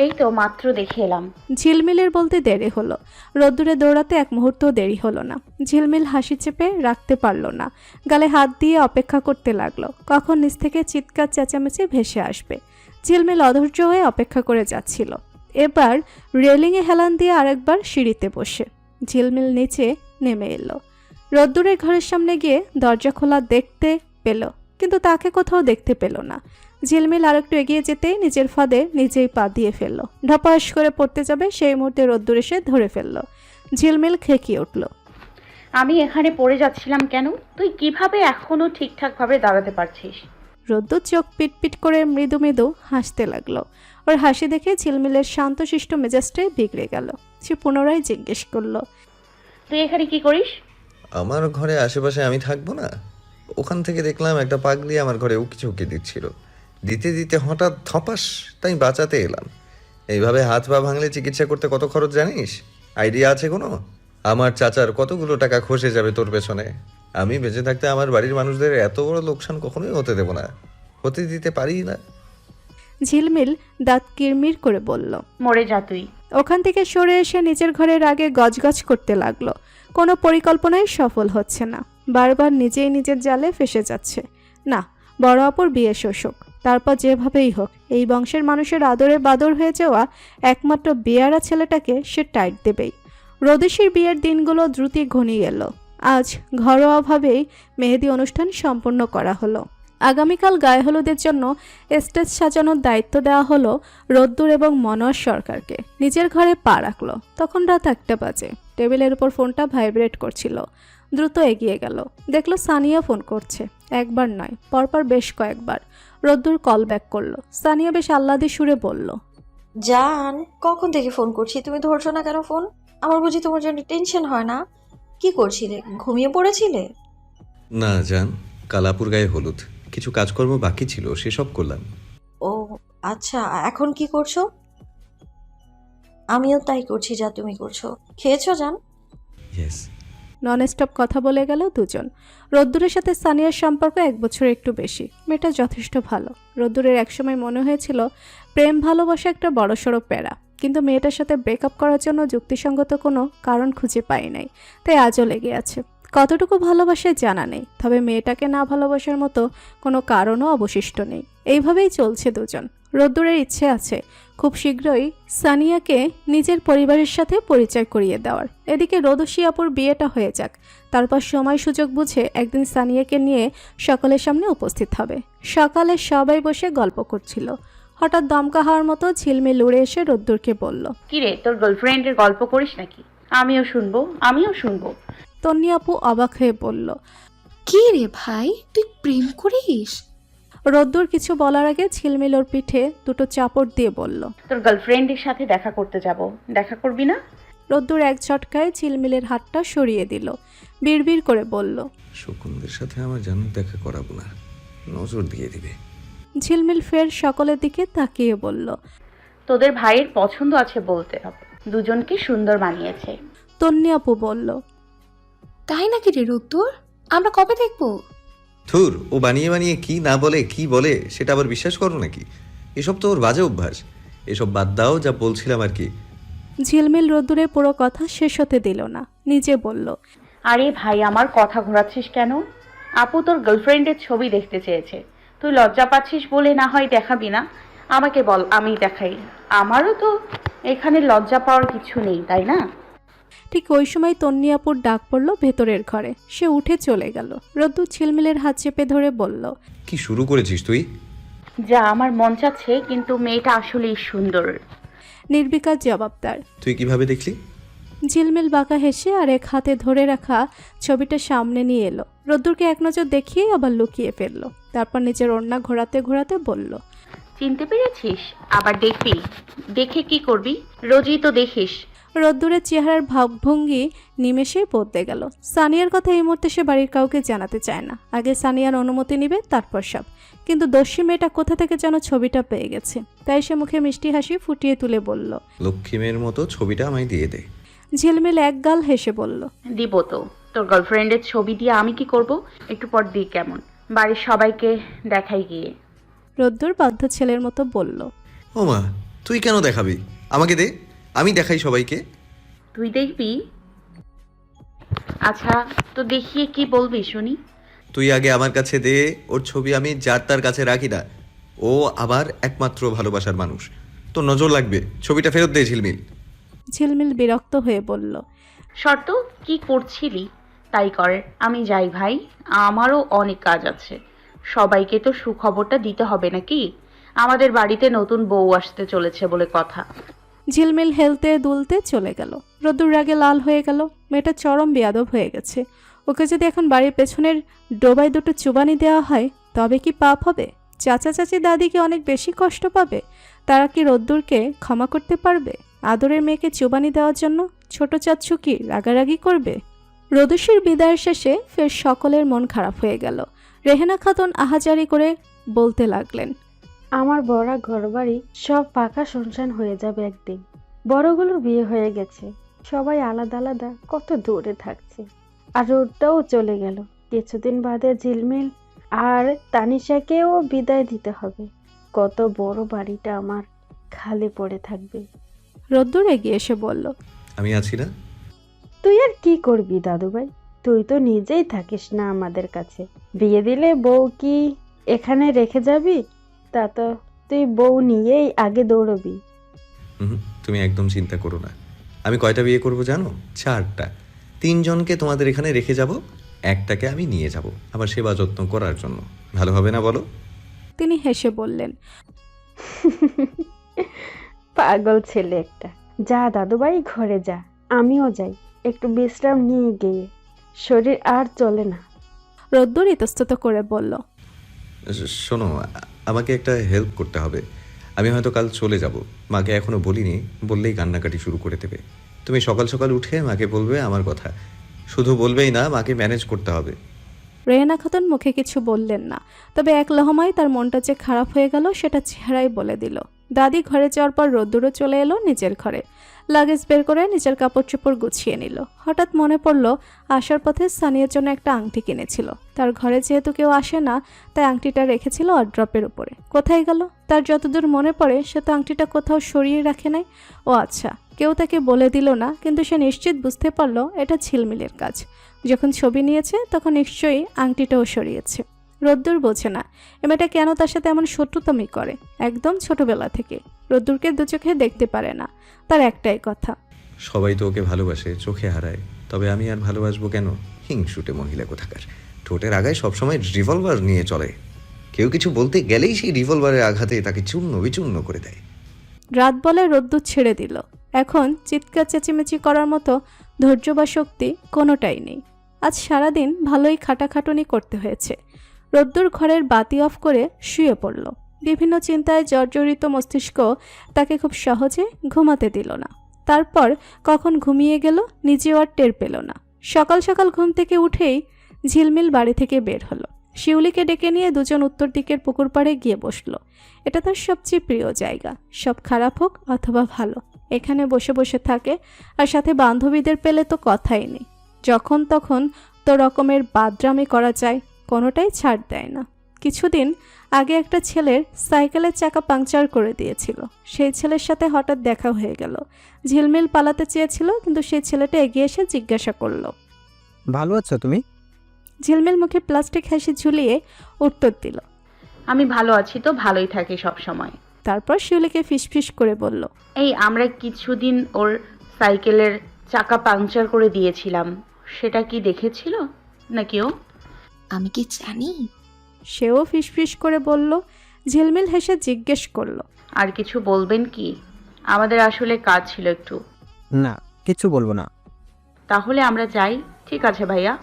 এই তো মাত্র দেখে এলাম। ঝিলমিলের বলতে দেরি হলো। রোদ্দুরে দৌড়াতে এক মুহূর্তও দেরি হলো না। ঝিলমিল হাসি চেপে রাখতে পারল না, গালে হাত দিয়ে অপেক্ষা করতে লাগলো কখন নিচ থেকে চিৎকার চেঁচামেচি ভেসে আসবে। ঝিলমিল অধৈর্য হয়ে অপেক্ষা করে যাচ্ছিল। এবার রেলিংয়ে হেলান দিয়ে আরেকবার সিঁড়িতে বসে ঝিলমিল নিচে নেমে এলো। রোদ্দুরের ঘরের সামনে গিয়ে দরজা খোলা দেখতে পেল, কিন্তু তাকে কোথাও দেখতে পেল না। ঝিলমিল আরেকটু এগিয়ে যেতেই নিজের ফাঁদে নিজেই পা দিয়ে ফেলল। ঢপাস করে পড়তে যাবে সেই মুহূর্তে রোদ্দুর এসে ধরে ফেলল। ঝিলমিল খেকিয়ে উঠল, আমি এখানে পড়ে যাচ্ছিলাম কেন? তুই কিভাবে এখনো ঠিকঠাকভাবে দাঁড়াতে পারছিস? রোদ্দুর চোখ পিটপিট করে মৃদু মৃদু হাসতে লাগলো। ওর হাসি দেখে ঝিলমিলের শান্তশিষ্ট মেজাজটাই বিগড়ে গেল। সে পুনরায় জিজ্ঞেস করলো, তুই এখানে কি করিস? আমার ঘরে আশেপাশে আমি থাকবো না? ওখান থেকে দেখলাম একটা পাগলি আমার ঘরে উকি ঝুঁকি দিচ্ছিল। দিতে দিতে হঠাৎ ধপাস, তাই বাঁচাতে এলাম। এইভাবে হাত পা ভাঙলে চিকিৎসা করতে কত খরচ জানিস? আইডিয়া আছে কোনো? আমার চাচার কতগুলো টাকা খসে যাবে তোর পেছনে। আমি বেঁচে থাকতে আমার বাড়ির মানুষদের এত বড় লোকসান কখনোই হতে দেব না, হতে দিতে পারি না। ঝিলমিল দাঁত কিরমির করে বলল, মরে যা তুই। ওখান থেকে সরে এসে নিজের ঘরের আগে গজগজ করতে লাগলো। কোনো পরিকল্পনাই সফল হচ্ছে না, বারবার নিজেই নিজের জালে ফেসে যাচ্ছে। না, বড় আপুর বিয়ে শোষক, তারপর যেভাবেই হোক এই বংশের মানুষের আদরে বাদর হয়ে যাওয়া একমাত্র বিয়ারা ছেলেটাকে সে টাইট দেবেই। রোদেশির বিয়ের দিনগুলো দ্রুতই ঘনিয়ে এলো। আজ ঘরোয়াভাবেই মেহেদি অনুষ্ঠান সম্পন্ন করা হলো। আগামীকাল গায়ে হলুদের জন্য স্টেজ সাজানোর দায়িত্ব দেওয়া হলো রোদ্দুর এবং মনোয়ার সরকারকে। নিজের ঘরে পা রাখলো। তখন রাত 1টা বাজে। টেবিলের উপর ফোনটা ভাইব্রেট করছিল। দ্রুত এগিয়ে গেল, দেখলো সানিয়া ফোন করছে। একবার নয়, পরপর বেশ কয়েকবার। রোদ্দুর কল ব্যাক করলো। সানিয়া বেশ আহ্লাদে সুরে বলল, জান, কখন থেকে ফোন করছি, তুমি ধরছো না কেন ফোন? আমার বুঝি তোমার জন্য টেনশন হয় না? কি করছিলে, ঘুমিয়ে পড়েছিলে? না জান, কালাপুর গায়ে হলুদ, কিছু কাজকর্ম বাকি ছিল, সেসব করলাম। ও আচ্ছা, এখন কি করছো? আমিও তাই করছি যা তুমি করছো। খেয়েছো জান? ইয়েস। নন স্টপ কথা বলে গেল দুজন। রোদ্দুরের সাথে সানিয়ার সম্পর্ক 1 বছরের একটু বেশি। মেয়েটা যথেষ্ট ভালো। রোদ্দুরের একসময় মনে হয়েছিল প্রেম ভালোবাসা একটা বড়সড় প্যারা, কিন্তু মেয়েটার সাথে ব্রেকআপ করার জন্য যুক্তিসঙ্গত কোনো কারণ খুঁজে পাই নাই, তাই আজও লেগে আছে। কতটুকু ভালোবাসে জানা নেই, তবে মেয়েটাকে না ভালোবাসার মতো কোনো কারণও অবশিষ্ট নেই। এইভাবেই চলছে দুজন। রোদ্দুরের ইচ্ছে আছে খুব শীঘ্রই সানিয়াকে নিজের পরিবারের সাথে পরিচয় করিয়ে দেওয়ার। এদিকে রোদসী আপুর বিয়েটা হয়ে যাক, তারপর সময় সুযোগ বুঝে একদিন সানিয়াকে নিয়ে সকলের সামনে উপস্থিত হবে। সকালে সবাই বসে গল্প করছিল। হঠাৎ দমকা হওয়ার মতো ঝিলমিল উড়ে এসে রোদ্দুরকে বলল, কিরে, তোর গার্লফ্রেন্ডের গল্প করিস নাকি? আমিও শুনবো। তন্নি আপু অবাক হয়ে বলল, কি রে ভাই, তুই প্রেম করিস? রোদ্দুর কিছু বলার আগে ঝিলমিল ওর পিঠে দুটো চাপড় দিয়ে বলল, তোর গার্লফ্রেন্ডের সাথে দেখা করতে যাব, দেখা করবি না? রোদ্দুর এক ঝটকায় ঝিলমিলের হাতটা সরিয়ে দিল। বিড়বিড় করে বলল, শকুনদের সাথে আমার জান দেখা করাবো না, নজর দিয়ে দিবে। ঝিলমিল ফের সকলের দিকে তাকিয়ে বলল, তোদের ভাইয়ের পছন্দ আছে বলতে হবে, দুজনকে সুন্দর মানিয়েছে। তন্নি আপু বলল, তাই নাকি রে রোদ্দুর? আমরা কবে দেখবো? থুর, ও বানিয়ে বানিয়ে কি না বলে কি বলে সেটা আবার বিশ্বাস করো নাকি? এসব তো ওর বাজে অভ্যাস। এসব বাদ দাও, যা বলছিলাম আর কি। ঝিলমিল রোদ্দুরের পুরো কথা শেষ হতে দিল না, নিজে বলল, আরে ভাই, আমার কথা ঘোরাচ্ছিস কেন? আপু তোর গার্লফ্রেন্ডের ছবি দেখতে চেয়েছে, তুই লজ্জা পাচ্ছিস বলে না হয় দেখাবি না। আমাকে বল, আমি দেখাই। আমারও তো এখানে লজ্জা পাওয়ার কিছু নেই, তাই না? ঠিক ওই সময় তন্নি আপুর ডাক পড়ল ভেতরের ঘরে। সে উঠে চলে গেল। রোদ্দুর ঝিলমিলের হাত চেপে ধরে বলল, কি শুরু করেছিস তুই? যা, আমার মন চাচ্ছে, কিন্তু মেয়েটা আসলেই সুন্দর। নির্বিকার জবাবদার। তুই কিভাবে দেখলি? ঝিলমিল বাঁকা হেসে আর এক হাতে ধরে রাখা ছবিটা সামনে নিয়ে এলো। রোদ্দুরকে এক নজর দেখিয়ে আবার লুকিয়ে ফেললো। তারপর নিজের ওড়না ঘোরাতে ঘোরাতে বলল, চিনতে পেরেছিস? আবার দেখবি? দেখে কি করবি? রোজই তো দেখিস। রোদ্দুরের চেহারার ভাবভঙ্গি নিমেষেই বদলে গেল। সানিয়ার কথা এই মুহূর্তে সে বাড়ির কাউকে জানাতে চায় না। আগে সানিয়ার অনুমতি নিবে, তারপর সব। কিন্তু দস্যি মেয়েটা কোথা থেকে যেন ছবিটা পেয়ে গেছে, তাই সে মুখে মিষ্টি হাসি ফুটিয়ে তুলে বলল। লক্ষ্মী মেয়ের মতো ছবিটা আমায় দিয়ে দে। ঝিলমিল একগাল হেসে বলল, দিব তো। তোর গার্লফ্রেন্ডের ছবি দিয়ে আমি কি করব? একটু পর দিই কেমন? বাড়ির সবাইকে দেখাই গিয়ে। রোদ্দুর বাধ্য ছেলের মতো বলল। ও মা, তুই কেন দেখাবি? আমাকে দে, আমি দেখাই সবাইকে। তুই দেখবি? আচ্ছা, তো দেখিয়ে কি বলবি শুনি? তুই আগে আমার কাছে দে ওর ছবি, আমি যার তার কাছে রাখি না। ও আমার একমাত্র ভালোবাসার মানুষ। তোর নজর লাগবে, ছবিটা ফেরত দে ঝিলমিল। ঝিলমিল বিরক্ত হয়ে বলল, শর্ত কি করছিলি তাই কর। আমি যাই ভাই, আমারও অনেক কাজ আছে। সবাইকে তো সুখবরটা দিতে হবে নাকি? আমাদের বাড়িতে নতুন বউ আসতে চলেছে বলে কথা। ঝিলমিল হেলতে দুলতে চলে গেল। রোদ্দুর রাগে লাল হয়ে গেল। মেয়েটা চরম বেয়াদব হয়ে গেছে। ওকে যদি এখন বাড়ির পেছনের ডোবায় দুটো চুবানি দেওয়া হয় তবে কি পাপ হবে? চাচা চাচি দাদিকে অনেক বেশি কষ্ট পাবে। তারা কি রোদ্দুরকে ক্ষমা করতে পারবে? আদরের মেয়েকে চুবানি দেওয়ার জন্য ছোট চাচ্ছু কি রাগারাগি করবে? রোদুশির বিদায়ের শেষে ফের সকলের মন খারাপ হয়ে গেল। রেহেনা খাতুন আহাজারি করে বলতে লাগলেন, আমার বড়া ঘরবাড়ি সব পাকা শুনশান হয়ে যাবে একদিন। বড়গুলোর বিয়ে হয়ে গেছে, সবাই আলাদা আলাদা কত দূরে থাকছে। আর রোডটাও চলে গেল। কিছুদিন বাদে ঝিলমিল আর তানিশাকেও বিদায় দিতে হবে। কত বড় বাড়িটা আমার খালি পড়ে থাকবে। রোদ্দুর এগিয়ে এসে বলল, আমি আছি না? তুই আর কি করবি দাদুভাই? তুই তো নিজেই থাকিস না আমাদের কাছে। বিয়ে দিলে বউ কি এখানে রেখে যাবি? তা তো তুই বউ নিয়েই আগে দৌড়বি। তুমি একদম চিন্তা করো না। আমি কয়টা বিয়ে করব জানো? 4টা। 3 জনকে তোমাদের এখানে রেখে যাব, একটাকে আমি নিয়ে যাব আমার সেবা যত্ন করার জন্য। ভালো হবে না বলো? তিনি হেসে বললেন, পাগল ছেলে একটা। যা দাদুভাই, ঘরে যা, আমিও যাই একটু বিশ্রাম নিয়ে গিয়ে। শরীর আর চলে না। রোদ্দুর ইতস্তত করে বলল, শোনো, আমাকে একটা হেল্প করতে হবে। আমি হয়তো কাল চলে যাব। মাকে এখনো বলিনি, বললেই কান্নাকাটি শুরু করে দেবে। তুমি সকাল সকাল উঠে মাকে বলবে আমার কথা। শুধু বলবেই না, মাকে ম্যানেজ করতে হবে। রেহেনা খাতুন মুখে কিছু বললেন না, তবে এক লহমায় তার মনটা যে খারাপ হয়ে গেল সেটা চেহারাই বলে দিল। দাদি ঘরে যাওয়ার পর রোদ্দুরও চলে এলো নিজের ঘরে। লাগেজ বের করে নিজের কাপড় চোপড় গুছিয়ে নিল। হঠাৎ মনে পড়ল আসার পথে সানিয়ার জন্য একটা আংটি কিনেছিল। তার ঘরে যেহেতু কেউ আসে না, তাই আংটিটা রেখেছিল ওয়ারড্রপের উপরে। কোথায় গেল? তার যতদূর মনে পড়ে সে তো আংটিটা কোথাও সরিয়ে রাখে নাই। ও আচ্ছা, কেউ তাকে বলে দিল না, কিন্তু সে নিশ্চিত বুঝতে পারল এটা ঝিলমিলের কাজ। যখন ছবি নিয়েছে তখন নিশ্চয়ই আংটিটাও সরিয়েছে। রোদ্দুর বোঝে না এ মেয়েটা কেন তার সাথে এমন শত্রুতামি করে। একদম ছোটবেলা থেকে রোদ্দুরকে দু চোখে দেখতে পারে না। তার একটাই কথা, সবাই তো ওকে ভালোবাসে, চোখে হারায়, তবে আমি আর ভালোবাসবো কেন? হিংসুটে মহিলা কোথাকার। ঠোঁটের আগায় সবসময় রিভলভার নিয়ে চলে। কেউ কিছু বলতে গেলেই সেই রিভলভারের আঘাতে তাকে চূর্ণ বিচূর্ণ করে দেয়। রাত বলে রোদ্দুর ছেড়ে দিল। এখন চিৎকার চেঁচিমেচি করার মতো ধৈর্য বা শক্তি কোনোটাই নেই। আজ সারাদিন ভালোই খাটাখাটুনি করতে হয়েছে। রোদ্দুর ঘরের বাতি অফ করে শুয়ে পড়ল। বিভিন্ন চিন্তায় জর্জরিত মস্তিষ্ক তাকে খুব সহজে ঘুমাতে দিল না। তারপর কখন ঘুমিয়ে গেল নিজেও আর টের পেল না। সকাল সকাল ঘুম থেকে উঠেই ঝিলমিল বাড়ি থেকে বের হলো। শিউলিকে ডেকে নিয়ে দুজন উত্তর দিকের পুকুর পাড়ে গিয়ে বসলো। এটা তার সবচেয়ে প্রিয় জায়গা। সব খারাপ হোক অথবা ভালো, এখানে বসে বসে থাকে। আর সাথে বান্ধবীদের পেলে তো কথাই নেই। যখন তখন তো রকমের বাদরামি করা যায়, কোনোটাই ছাড় দেয় না। কিছুদিন আগে একটা ছেলের সাইকেলের চাকা পাংচার করে দিয়েছিল। সেই ছেলের সাথে হঠাৎ দেখা হয়ে গেল। ঝিলমিল পালাতে চেয়েছিল, কিন্তু সেই ছেলেটা এগিয়ে এসে জিজ্ঞাসা করলো, ভালো আছো তুমি? ঝিলমিল মুখে প্লাস্টিক হাসি ঝুলিয়ে উত্তর দিল, আমি ভালো আছি তো, ভালোই থাকি সব সময়। তারপর শিউলিকে ফিসফিস করে বলল, এই আমরা কিছুদিন ওর সাইকেলের চাকা পাংচার করে দিয়েছিলাম, সেটা কি দেখেছিল নাকি ও? আমি কি জানি? সেও ফিসফিস করে বলল। ঝিলমিল হেসে জিজ্ঞেস করলো, আর কিছু বলবেন কি? আমাদের আসলে কাজ ছিল একটু। না, কিছু বলবো না। তাহলে আমরা যাই। ঠিক আছে ভাইয়া।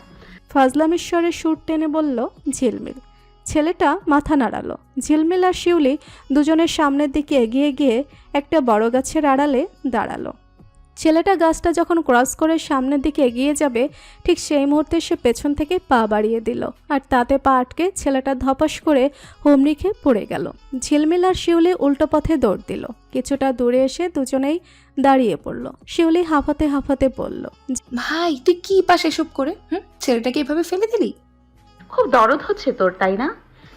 ফাজলামেশ্বরের সুর টেনে বলল ঝিলমিল। ছেলেটা মাথা নাড়ালো। ঝিলমিল আর শিউলি দুজনের সামনের দিকে এগিয়ে গিয়ে একটা বড় গাছের আড়ালে দাঁড়ালো। ছেলেটা গাছটা যখন ক্রস করে সামনের দিকে এগিয়ে যাবে ঠিক সেই মুহূর্তে সে পেছন থেকে পা বাড়িয়ে দিল, আর তাতে পা আটকে ছেলেটা ধপাস করে হুমড়ি খেয়ে পড়ে গেল। ঝিলমিল আর শিউলি উল্টো পথে দৌড় দিল। কিছুটা দূরে এসে দুজনেই দাঁড়িয়ে পড়ল। শিউলি হাঁফাতে হাঁফাতে বলল, ভাই তুই কি পাস এসব করে? ছেলেটাকে এভাবে ফেলে দিলি? খুব দরদ হচ্ছে তোর, তাই না?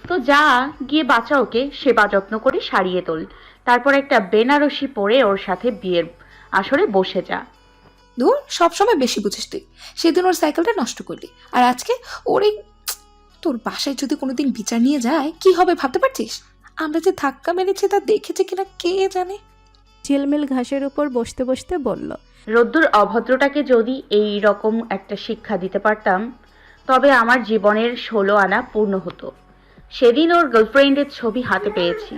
তো যা গিয়ে বাঁচা ওকে, সেবা যত্ন করে সারিয়ে তোল, তারপর একটা বেনারসি পরে ওর সাথে বিয়ের আসরে বসে যা। ধুর, সবসময় বেশি বুঝিস তুই। সেদিন ওর সাইকেলটা নষ্ট করলি, আর আজকে ওর এই তোর বাসায় যদি কোনোদিন বিচার নিয়ে যায় কি হবে ভাবতে পারছিস? আমরা যে ধাক্কা মেরেছি তা দেখেছে কিনা কে জানে। ঝিলমিল ঘাসের উপর বসতে বসতে বলল, রোদ্দুর অভদ্রটাকে যদি এই রকম একটা শিক্ষা দিতে পারতাম তবে আমার জীবনের 16 আনা পূর্ণ হতো। সেদিন ওর গার্লফ্রেন্ডের ছবি হাতে পেয়েছি,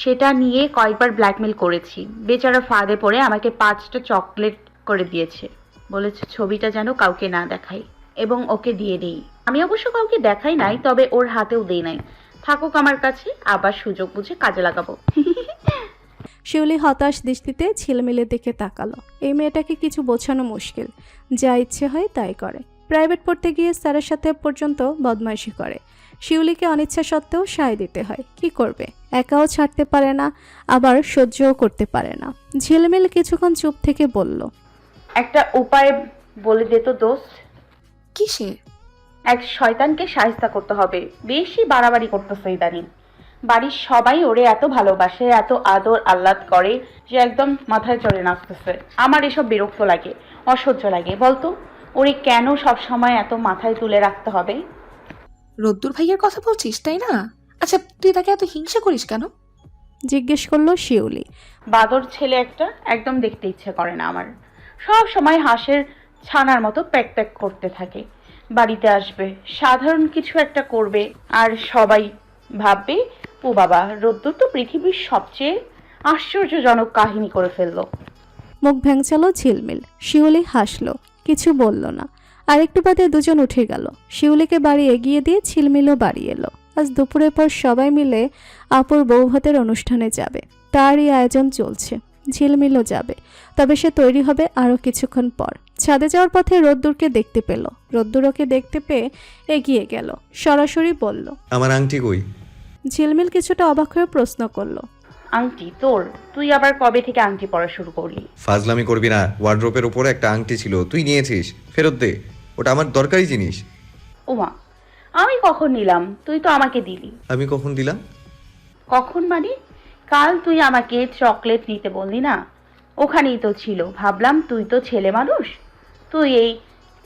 সেটা নিয়ে কয়েকবার ব্ল্যাকমেল করেছি। বেচারা ফাঁদে পড়ে আমাকে 5টা চকলেট করে দিয়েছে, বলেছে ছবিটা যেন কাউকে না দেখাই এবং ওকে দিয়ে দিই। আমি অবশ্য কাউকে দেখাই নাই, তবে ওর হাতেও দেই নাই। থাকুক আমার কাছে, আবার সুযোগ বুঝে কাজে লাগাবো। শিউলি হতাশ দৃষ্টিতে ঝিলমিলের দিকে তাকালো। এই মেয়েটাকে কিছু বোঝানো মুশকিল, যা ইচ্ছে হয় তাই করে। প্রাইভেট পড়তে গিয়ে স্যারের সাথে পর্যন্ত বদমাইশি করে। শিউলিকে অনিচ্ছা সত্ত্বেও সায় দিতে হয়। কি করবে, একাও ছাড়তে পারে না, আবার সহ্যও করতে পারে না। ঝিলমিল কিছুক্ষণ চুপ থেকে বলল, একটা উপায় বলে দে তো দোস্ত। কিসে? এক শয়তানকে শায়েস্তা করতে হবে। বেশি বাড়াবাড়ি করতেছে ইদানিং। বাড়ির সবাই ওরে এত ভালোবাসে, এত আদর আহ্লাদ করে যে একদম মাথায় চড়ে নাচতেছে। আমার এসব বিরক্ত লাগে, অসহ্য লাগে। বলতো ওরে কেন সব সময় এত মাথায় তুলে রাখতে হবে? রোদ্দুর ভাইয়ের কথা বলছিস তাই না? আচ্ছা তুই তাকে এত হিংসা করিস কেন? জিজ্ঞেস করলো শিউলি। বাদর ছেলে একটা, একদম দেখতে ইচ্ছে করে না আমার। সব সময় হাঁসের ছানার মতো প্যাক প্যাক করতে থাকে। বাড়িতে আসবে, সাধারণ কিছু একটা করবে, আর সবাই ভাববে ও বাবা, রোদ্দুর তো পৃথিবীর সবচেয়ে আশ্চর্যজনক কাহিনী করে ফেললো। মুখ ভ্যাংচালো ঝিলমিল। শিউলি হাসলো, কিছু বলল না। আর একটু বাদে দুজন উঠে গেল। শিউলিকে বাড়ি এগিয়ে দিয়ে ঝিলমিলও বাড়ি এলো। আজ দুপুরের পর সবাই মিলে আপুর বৌভাতের অনুষ্ঠানে যাবে, তারই আয়োজন চলছে। ঝিলমিলও যাবে, তবে সে তৈরি হবে আরও কিছুক্ষণ পর। ছাদে যাওয়ার পথে রোদ্দুরকে দেখতে পেল। রোদ্দুর ওকে দেখতে পেয়ে এগিয়ে গেল, সরাসরি বলল, আমার আংটি কই? ঝিলমিল কিছুটা অবাক হয়ে প্রশ্ন করলো, আংটি তোর? তুই আবার কবে থেকে আংটি পরা শুরু করলি? ফাজলামি করবি না। ওয়ার্ড্রোপের উপরে একটা আংটি ছিল, তুই নিয়েছিস, ফেরত দে। ওটা আমার দরকারি জিনিস। ওমা, আমি কখন নিলাম? তুই তো আমাকে দিলি। আমি কখন দিলাম? কখন মানে? কাল তুই আমাকে চকলেট নিতে বললি না, ওখানেই তো ছিল। ভাবলাম তুই তো ছেলে মানুষ, তুই এই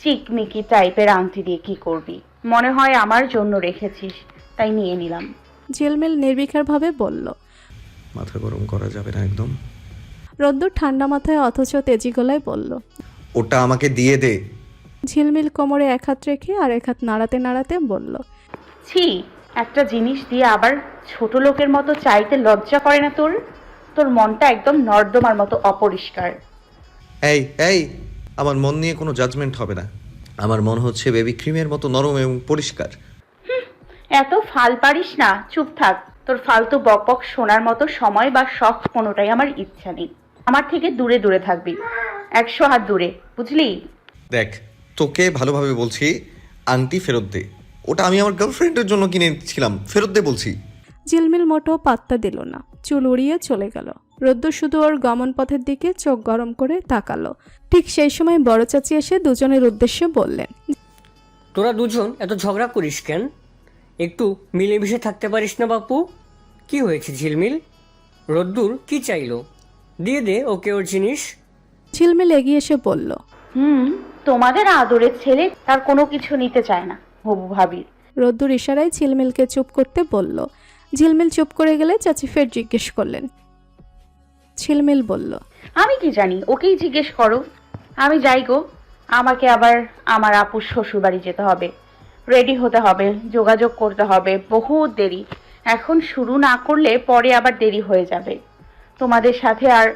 চিকমিকি টাইপের আংটি দিয়ে কি করবি? মনে হয় আমার জন্য রেখেছিস, তাই নিয়ে নিলাম। ঝিলমিল নির্বিকারভাবে বলল। মাথা গরম করা যাবে না একদম। রোদ্দুর ঠান্ডা মাথায় অথচ তেজি গলায় বলল, ওটা আমাকে দিয়ে দে। ঝিলমিল কোমরে এক হাত রেখে আর এক হাত নাড়াতে নাড়াতে বলল, ছি, একটা জিনিস দিয়ে আবার ছোট লোকের মতো চাইতে লজ্জা করে না তোর? তোর মনটা একদম নর্দমার মতো অপরিষ্কার। এই এই, আমার মন নিয়ে কোনো জাজমেন্ট হবে না। আমার মন হচ্ছে বেবি ক্রিমের মতো নরম এবং পরিষ্কার। এত ফাল পারিস না, চুপ থাক। তোর ফালতু বক বক শোনার মতো সময় বা শখ কোনোটাই আমার ইচ্ছা নেই। আমার থেকে দূরে দূরে থাকবি, 100 হাত দূরে, বুঝলি? দেখ, তোকে ভালোভাবে বলছি, আংটি ফেরত দে। ওটা আমি আমার গার্লফ্রেন্ডের জন্য কিনেছিলাম, ফেরত দে বলছি। ঝিলমিল মোটেও পাত্তা দিল না, চুল উড়িয়ে চলে গেল। রোদ্দুর শুধু ওর গমন পথের দিকে চোখ গরম করে তাকালো। ঠিক সেই সময় বড় চাচি এসে দুজনের উদ্দেশ্যে বললেন, তোরা দুজন এত ঝগড়া করিস কেন? একটু মিলেমিশে থাকতে পারিস না বাপু? কি হয়েছে ঝিলমিল? রোদ্দুর কি চাইলো? দিয়ে দে ওকে ওর জিনিস। ঝিলমিল এগিয়ে এসে বলল, তোমাদের আদরের ছেলে তার কোনো কিছু নিতে চায় না হবু ভাবির। রোদ্দুর ইশারায় ঝিলমিলকে চুপ করতে বলল। ঝিলমিল চুপ করে গেলে চাচি ফের জিজ্ঞেস করলেন। ঝিলমিল বলল, আমি কি জানি, ওকেই জিজ্ঞেস করো। আমি যাই গো, আমাকে আবার আমার আপুর শ্বশুর বাড়ি যেতে হবে, রেডি হতে হবে, যোগাযোগ করতে হবে, বহুত দেরি। এখন শুরু না করলে পরে আবার দেরি হয়ে যাবে। তোমাদের সাথে আর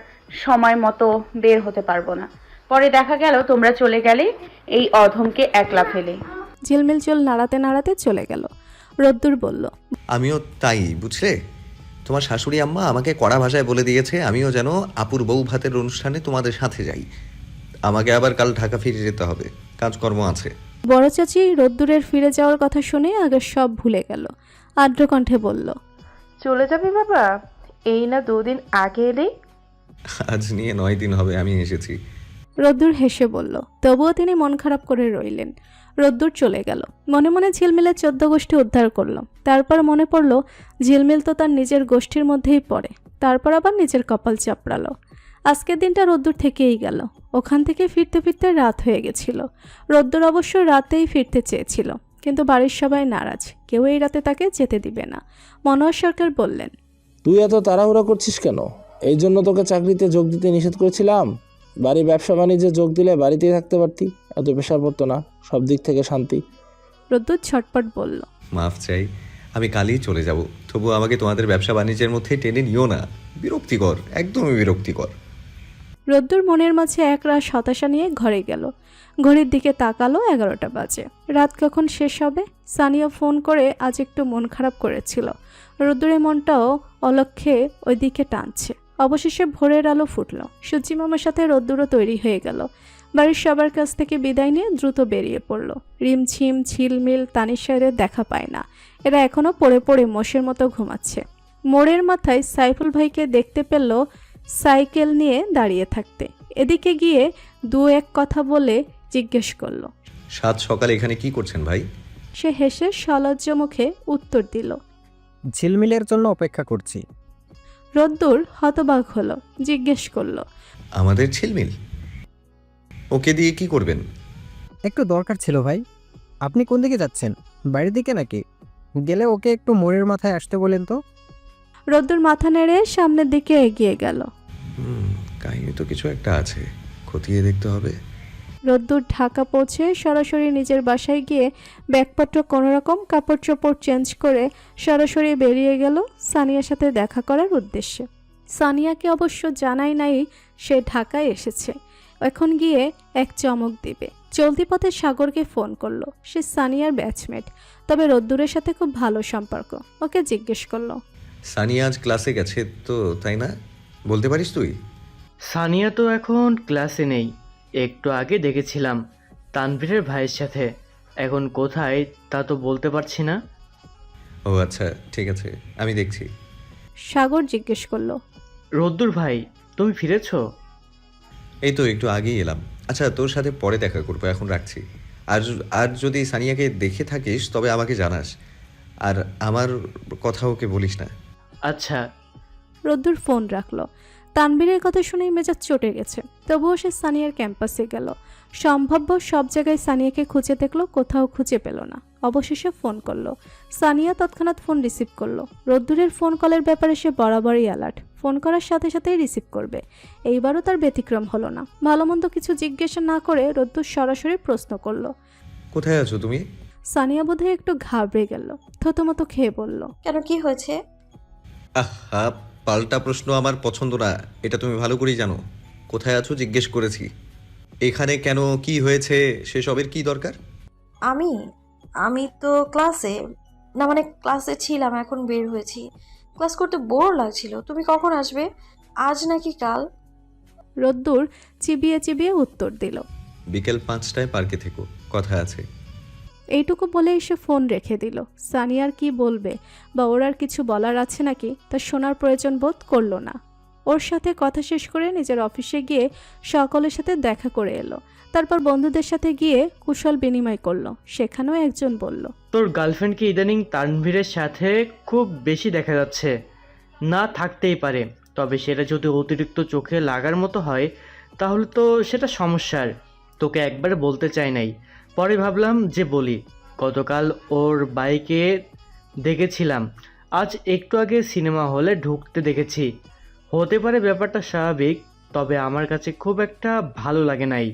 সময় মতো বের হতে পারবো না। পরে দেখা গেল তোমরা চলে গেলে এই অধমকে একলা ফেলে। ঝিলমিল চুল নাড়াতে নাড়াতে চলে গেল। রোদ্দুর বলল, আমিও তাই, বুঝলে? তোমার শাশুড়ি আম্মা আমাকে কড়া ভাষায় বলে দিয়েছে আমিও যেন আপুর বউ ভাতের অনুষ্ঠানে তোমাদের সাথে যাই। আমাকে আবার কাল ঢাকা ফিরে যেতে হবে, কাজকর্ম আছে। বড় চাচি রোদ্দুরের ফিরে যাওয়ার কথা শুনে আগে সব ভুলে গেল। আর্দ্র কণ্ঠে বলল, চলে যাবি বাবা? এই না 2 দিন আগে এলি। আজ নিয়ে 9 দিন হবে আমি এসেছি। রোদ্দুর হেসে বলল। তবুও তিনি মন খারাপ করে রইলেন। রোদ্দুর চলে গেল। মনে মনে ঝিলমিলের 14 গোষ্ঠী উদ্ধার করল। তারপর মনে পড়ল ঝিলমিল তো তার নিজের গোষ্ঠীর মধ্যেই পড়ে। তারপর আবার নিজের কপাল চাপড়ালো। আজকের দিনটা রোদ্দুর থেকেই গেল। ওখান থেকে ফিরতে ফিরতে রাত হয়ে গেছিল। রোদ্দুর অবশ্য রাতেই ফিরতে চেয়েছিল, কিন্তু বাড়ির সবাই নারাজ, কেউ এই রাতে তাকে যেতে দিবে না। মনোহর সরকার বললেন, তুই এত তাড়াহুড়া করছিস কেন? এই জন্য তোকে চাকরিতে যোগ দিতে নিষেধ করেছিলাম। বাড়ি ব্যবসা বাণিজ্যে যোগ দিলে বাড়িতেই থাকতে পারতি, এত প্রেশার পড়তো না, সব দিক থেকে শান্তি। রোদ্দুর ছটপট বলল, মাফ চাই, আমি কালই চলে যাব। তবু আমাকে তোমাদের ব্যবসা বাণিজ্যের মধ্যে টেনে নিও না, বিরক্তিকর, একদমই বিরক্তিকর। রোদ্দুর মনের মাঝে একরাশ হতাশা নিয়ে ঘরে গেল। ঘড়ির দিকে তাকালো, 11টা বাজে। রাত কখন শেষ হবে? সানিয়া ফোন করে আজ একটু মন খারাপ করেছিল। রোদ্দুরের মনটাও অলক্ষ্যে ওই দিকে টানছে। অবশেষে ভোরের আলো ফুটল। সূর্যি মামার সাথে রোদ্দুরও তৈরি হয়ে গেল। বাড়ির সবার কাছ থেকে বিদায় নিয়ে দ্রুত বেরিয়ে পড়ল। রিমঝিম, ঝিলমিল, তানিশাদের দেখা পায় না। এরা এখনও পড়ে পড়ে মোষের মতো ঘুমাচ্ছে। মোড়ের মাথায় সাইফুল ভাইকে দেখতে পেল সাইকেল নিয়ে দাঁড়িয়ে থাকতে। এদিকে গিয়ে 2-1 কথা বলে জিজ্ঞেস করলো, সাত সকালে এখানে কি করছেন ভাই? সে হেসে সলজ্জ মুখে উত্তর দিল, ঝিলমিলের জন্য অপেক্ষা করছি। রোদ্দুর হতবাক হলো, জিজ্ঞেস করলো, আমাদের ঝিলমিল? ওকে দিয়ে কি করবেন? একটু দরকার ছিল ভাই। আপনি কোন দিকে যাচ্ছেন? বাড়ির দিকে নাকি? গেলে ওকে একটু মোড়ের মাথায় আসতে বলেন তো। রোদ্দুর মাথা নেড়ে সামনের দিকে এগিয়ে গেল। কাহিনী তো কিছু একটা আছে, খতিয়ে দেখতে হবে। রোদ্দুর ঢাকা পৌঁছে সরাসরি নিজের বাসায় গিয়ে ব্যাগপত্র কোনোরকম কাপড় চোপড় চেঞ্জ করে সরাসরি বেরিয়ে গেল সানিয়ার সাথে দেখা করার উদ্দেশ্যে। সানিয়াকে অবশ্য জানাই নাই সে ঢাকায় এসেছে। এখন গিয়ে এক চমক দিবে। চলতি পথে সাগরকে ফোন করলো। সে সানিয়ার ব্যাচমেট, তবে রোদ্দুরের সাথে খুব ভালো সম্পর্ক। ওকে জিজ্ঞেস করলো, সানিয়া আজ ক্লাসে গেছে তো, তাই না? বলতে পারিস তুই? সানিয়া তো এখন ক্লাসে নেই, একটু আগে দেখেছিলাম তানভীরের ভাইয়ের সাথে। এখন কোথায় তা তো বলতে পারছি না। ও আচ্ছা, ঠিক আছে, আমি দেখছি। সাগর জিজ্ঞেস করলো, রোদ্দুর ভাই তুমি ফিরেছো? এই তো একটু আগেই এলাম। আচ্ছা, তোর সাথে পরে দেখা করবো, এখন রাখছি। আর যদি সানিয়াকে দেখে থাকিস তবে আমাকে জানাস, আর আমার কথা ওকে বলিস না। আচ্ছা। রোদ্দুর ফোন রাখলো। তানভীরের কথা শুনেই মেজাজ চটে গেছে। তবুও সে সানিয়ার ক্যাম্পাসে গেল। সম্ভাব্য সব জায়গায় সানিয়াকে খুঁজে দেখলো, কোথাও খুঁজে পেল না। অবশেষে ফোন করলো। সানিয়া তৎক্ষণাৎ ফোন রিসিভ করলো। রোদ্দুরের ফোন কলের ব্যাপারে সে বরাবরই অ্যালার্ট। ফোন করার সাথে সাথেই রিসিভ করবে। এইবারও তার ব্যতিক্রম হলো না। ভালো মন্দ কিছু জিজ্ঞাসা না করে রোদ্দুর সরাসরি প্রশ্ন করলো, কোথায় আছো তুমি? সানিয়া বোধহয় একটু ঘাবড়ে গেল। থতমত খেয়ে বলল, কেন, কি হয়েছে? আহা, পাল্টা প্রশ্ন আমার পছন্দ না, এটা তুমি ভালো করেই জানো। কোথায় আছো জিজ্ঞেস করেছি। এখানে কেন, কি হয়েছে, সেসবের কি দরকার? আমি তো ক্লাসে, না মানে ক্লাসে ছিলাম, এখন বের হয়েছি। ক্লাস করতে বোর লাগছিল। তুমি কখন আসবে, আজ নাকি কাল? রোদ্দুর চিবিয়ে চিবিয়ে উত্তর দিল, বিকেল 5টায় পার্কে থেকো, কথা আছে। এইটুকু বলেই সে ফোন রেখে দিল। সানিয়ার কি বলবে বা ওর আর কিছু বলার আছে নাকি তা শোনার প্রয়োজন বোধ করলো না। ওর সাথে কথা শেষ করে নিজের অফিসে গিয়ে সকলের সাথে দেখা করে এলো। তারপর বন্ধুদের সাথে গিয়ে কুশল বিনিময় করলো। সেখানেও একজন বলল, তোর গার্লফ্রেন্ডকে ইদানিং তানভীরের সাথে খুব বেশি দেখা যাচ্ছে। না থাকতেই পারে, তবে সেটা যদি অতিরিক্ত চোখে লাগার মতো হয় তাহলে তো সেটা সমস্যার। তোকে একবার বলতে চাই নাই, পরে ভাবলাম যে বলি। গতকাল ওর বাইকে দেখেছিলাম, আজ একটু আগে সিনেমা হলে ঢুকতে দেখেছি। হতে পারে ব্যাপারটা স্বাভাবিক, তবে আমার কাছে খুব একটা ভালো লাগে নাই।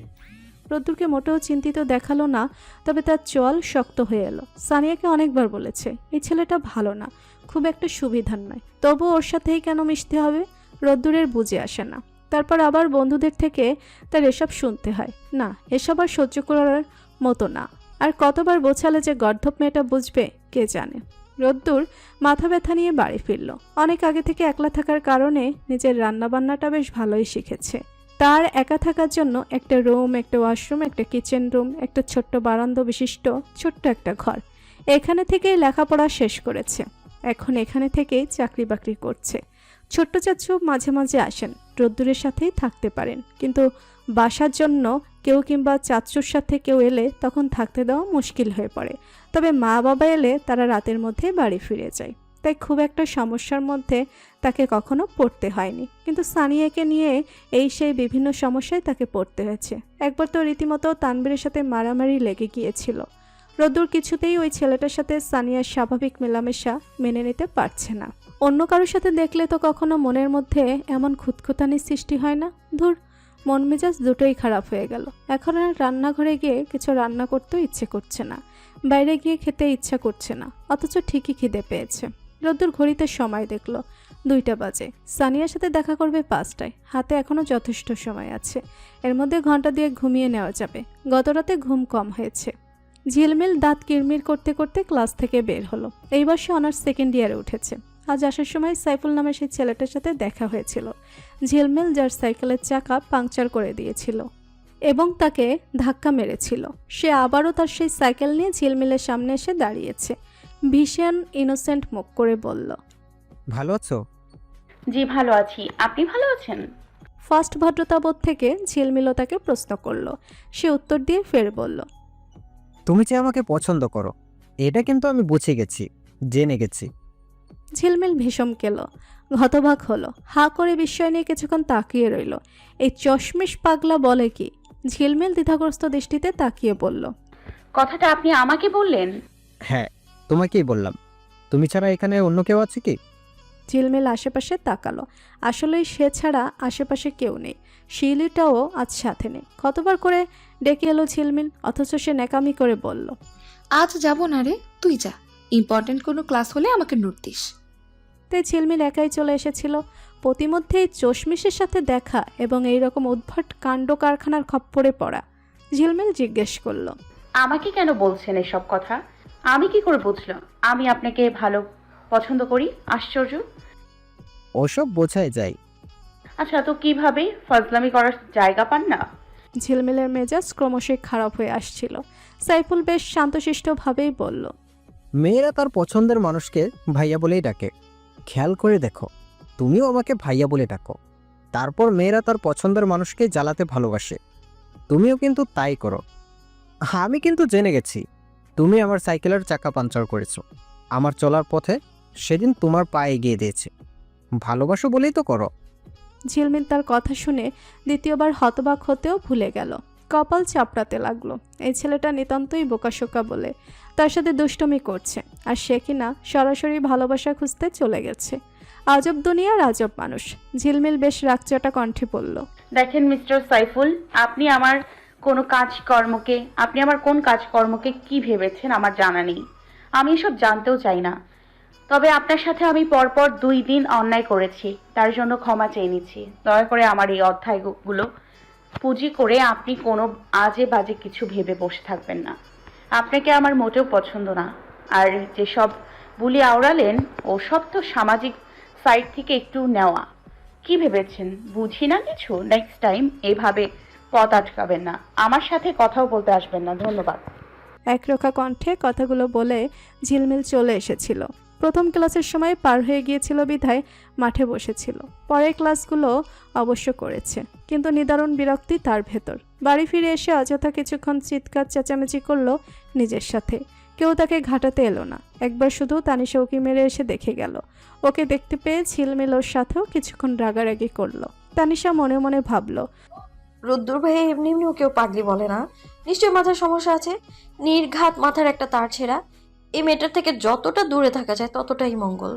রোদ্দুরকে মোটেও চিন্তিত দেখালো না, তবে তার চল শক্ত হয়ে এলো। সানিয়াকে অনেকবার বলেছে এই ছেলেটা ভালো না, খুব একটা সুবিধার নয়, তবু ওর সাথেই কেন মিশতে হবে? রোদ্দুরের বুঝে আসে না। তারপর আবার বন্ধুদের থেকে তার এসব শুনতে হয়। না, এসব আর সহ্য করার মতো না। আর কতবার বোঝালে যে গর্ধব মেয়েটা বুঝবে কে জানে। রোদ্দুর মাথা ব্যথা নিয়ে বাড়ি ফিরল। অনেক আগে থেকে একলা থাকার কারণে নিজের রান্নাবান্নাটা বেশ ভালোই শিখেছে। তার একা থাকার জন্য একটা রুম, একটা ওয়াশরুম, একটা কিচেন রুম, একটা ছোট্ট বারান্দা বিশিষ্ট ছোট্ট একটা ঘর। এখানে থেকেই লেখাপড়া শেষ করেছে। এখন এখানে থেকেই চাকরি বাকরি করছে। ছোট্ট চাচু মাঝে মাঝে আসেন, রোদ্দুরের সাথেই থাকতে পারেন, কিন্তু বাসার জন্য কেউ কিংবা চাচুর সাথে কেউ এলে তখন থাকতে দেওয়া মুশকিল হয়ে পড়ে। তবে মা বাবা এলে তারা রাতের মধ্যে বাড়ি ফিরে যায়, তাই খুব একটা সমস্যার মধ্যে তাকে কখনো পড়তে হয়নি। কিন্তু সানিয়াকে নিয়ে এই সেই বিভিন্ন সমস্যায় তাকে পড়তে হয়েছে। একবার তো রীতিমতো তানবীরের সাথে মারামারি লেগে গিয়েছিল। রোদ্দুর কিছুতেই ওই ছেলেটার সাথে সানিয়ার স্বাভাবিক মেলামেশা মেনে নিতে পারছে না। অন্য কারোর সাথে দেখলে তো কখনো মনের মধ্যে এমন খুঁতখুঁতানির সৃষ্টি হয় না। ধুর, মন মেজাজ দুটোই খারাপ হয়ে গেল। এখন আর রান্নাঘরে গিয়ে কিছু রান্না করতেও ইচ্ছে করছে না, বাইরে গিয়ে খেতে ইচ্ছা করছে না, অথচ ঠিকই খিদে পেয়েছে। রোদ্দুর ঘড়িতে সময় দেখল 2টা বাজে। সানিয়ার সাথে দেখা করবে 5টায়। হাতে এখনও যথেষ্ট সময় আছে, এর মধ্যে ঘন্টা দিয়ে ঘুমিয়ে নেওয়া যাবে। গতরাতে ঘুম কম হয়েছে। ঝিলমিল দাঁত কিরমির করতে করতে ক্লাস থেকে বের হলো। এই বর্ষে অনার্স 2nd ইয়ারে উঠেছে। আজ আসার সময় সাইফুল নামে সেই ছেলেটার সাথে দেখা হয়েছিল, ঝিলমিল যার সাইকেলের চাকা পাংচার করে দিয়েছিল এবং তাকে ধাক্কা মেরেছিল। সে আবারও তার সেই সাইকেল নিয়ে ঝিলমিলের সামনে এসে দাঁড়িয়েছে। ভীষণ ইনোসেন্ট মুখ করে বলল, ভালো আছো? জি ভালো আছি, আপনি ভালো আছেন? ফার্স্ট ভদ্রতাবোধ থেকে ঝিলমিলও তাকে প্রশ্ন করলো। সে উত্তর দিয়ে ফের বলল, তুমি যে আমাকে পছন্দ করো এটা কিন্তু আমি বুঝে গেছি, জেনে গেছি। ঝিলমিল ভীষণ কেল, হতবাক হলো, হা করে বিস্ময় নিয়ে কিছুক্ষণ তাকিয়ে রইল। এই চশমিশ পাগলা বলে কি? ঝিলমিল দ্বিধাগ্রস্ত দৃষ্টিতে তাকিয়ে বলল, কথাটা আপনি আমাকে বললেন? হ্যাঁ, তোমাকেই বললাম। তুমি ছাড়া এখানে অন্য কেউ আছে কি? ঝিলমিল আশেপাশে তাকালো। আসলেই সে ছাড়া আশেপাশে কেউ নেই। শিলিটাও আজ সাথে নেই। কতবার করে ডেকে এলো ঝিলমিল, অথচ সে ন্যাকামি করে বলল, আজ যাব না রে, তুই যা। ইম্পর্টেন্ট কোনো ক্লাস হলে আমাকে নোট দিস। তাই ঝিলমিল একাই চলে এসেছিল। প্রতিমধ্যেই চশমিশের সাথে দেখা এবং এই রকম উদ্ভট কাণ্ড কারখানার খপ্পরে পড়া। ঝিলমিল জিজ্ঞেস করলো, আমাকে কেন বলছেন এসব কথা? আমি কি করে বুঝলাম আমি আপনাকে ভালো পছন্দ করি? আশ্চর্য। ওসব বোঝাই যায়। আচ্ছা, তো কিভাবে? ফাজলামি করার জায়গা পান না? ঝিলমিলের মেজাজ ক্রমশই খারাপ হয়ে আসছিল। সাইফুল বেশ শান্তশিষ্টভাবেই বলল, মেয়েরা তার পছন্দের মানুষকে ভাইয়া বলেই ডাকে। খেয়াল করে দেখো, তুমিও আমাকে ভাইয়া বলে ডাকো। তারপর মেয়েরা তার পছন্দের মানুষকে জ্বালাতে ভালোবাসে, তুমিও কিন্তু তাই করো। আমি কিন্তু জেনে গেছি তুমি আমার সাইকেলের চাকা পাঞ্চার করেছো। আমার চলার পথে সেদিন তোমার পায়ে এগিয়ে দিয়েছে। ভালোবাসো বলেই তো করো। ঝিলমিল তার কথা শুনে দ্বিতীয়বার হতবাক হতেও ভুলে গেল। কপাল চাপড়াতে লাগলো। এই ছেলেটা নিতান্তই বোকাশোকা বলে তার সাথে দুষ্টমি করছে, আর সে কিনা সরাসরি ভালোবাসা খুঁজতে চলে গেছে। আজব দুনিয়ার আজব মানুষ। ঝিলমিল বেশ রাগচটা কণ্ঠে বলল, দেখেন মিস্টার সাইফুল, আপনি আমার কোন কাজকর্মকে কি ভেবেছেন আমার জানা নেই। আমি এসব জানতেও চাই না। তবে আপনার সাথে আমি পরপর 2 দিন অন্যায় করেছি, তার জন্য ক্ষমা চেয়ে নিচ্ছি। দয়া করে আমার এই অধ্যায়গুলো পুঁজি করে আপনি কোনো আজে বাজে কিছু ভেবে বসে থাকবেন না। আপনাকে আমার মোটেও পছন্দ না। আর যেসব বুলি আওড়ালেন ওসব তো সামাজিক সাইট থেকে একটু নেওয়া। কি ভেবেছেন বুঝি না কিছু? নেক্সট টাইম এভাবে পথ আটকাবেন না, আমার সাথে কথাও বলতে আসবেন না। ধন্যবাদ। একরোখা কণ্ঠে কথাগুলো বলে ঝিলমিল চলে এসেছিল। প্রথম ক্লাসের সময় পার হয়ে গিয়েছিল বিধায় মাঠে বসেছিল। পরের ক্লাসগুলো অবশ্য করেছে, কিন্তু নিদারুণ বিরক্তি তার ভেতর। বাড়ি ফিরে এসে অযথা কিছুক্ষণ চিৎকার চেঁচামেচি করলো নিজের সাথে। কেউ তাকে ঘাটাতে এলো না। একবার শুধু তানিশা উকি মেরে এসে দেখে গেল। ওকে দেখতে পেয়ে ঝিলমিল ওর সাথেও কিছুক্ষণ রাগারাগি করলো। তানিশা মনে মনে ভাবলো, রোদ্দুর ভাই এমনি এমনিও কেউ পাগলি বলে না, নিশ্চয়ই মাথার সমস্যা আছে। নির্ঘাত মাথার একটা তার ছেঁড়া। এই মেয়েটার থেকে যতটা দূরে থাকা যায় ততটাই মঙ্গল।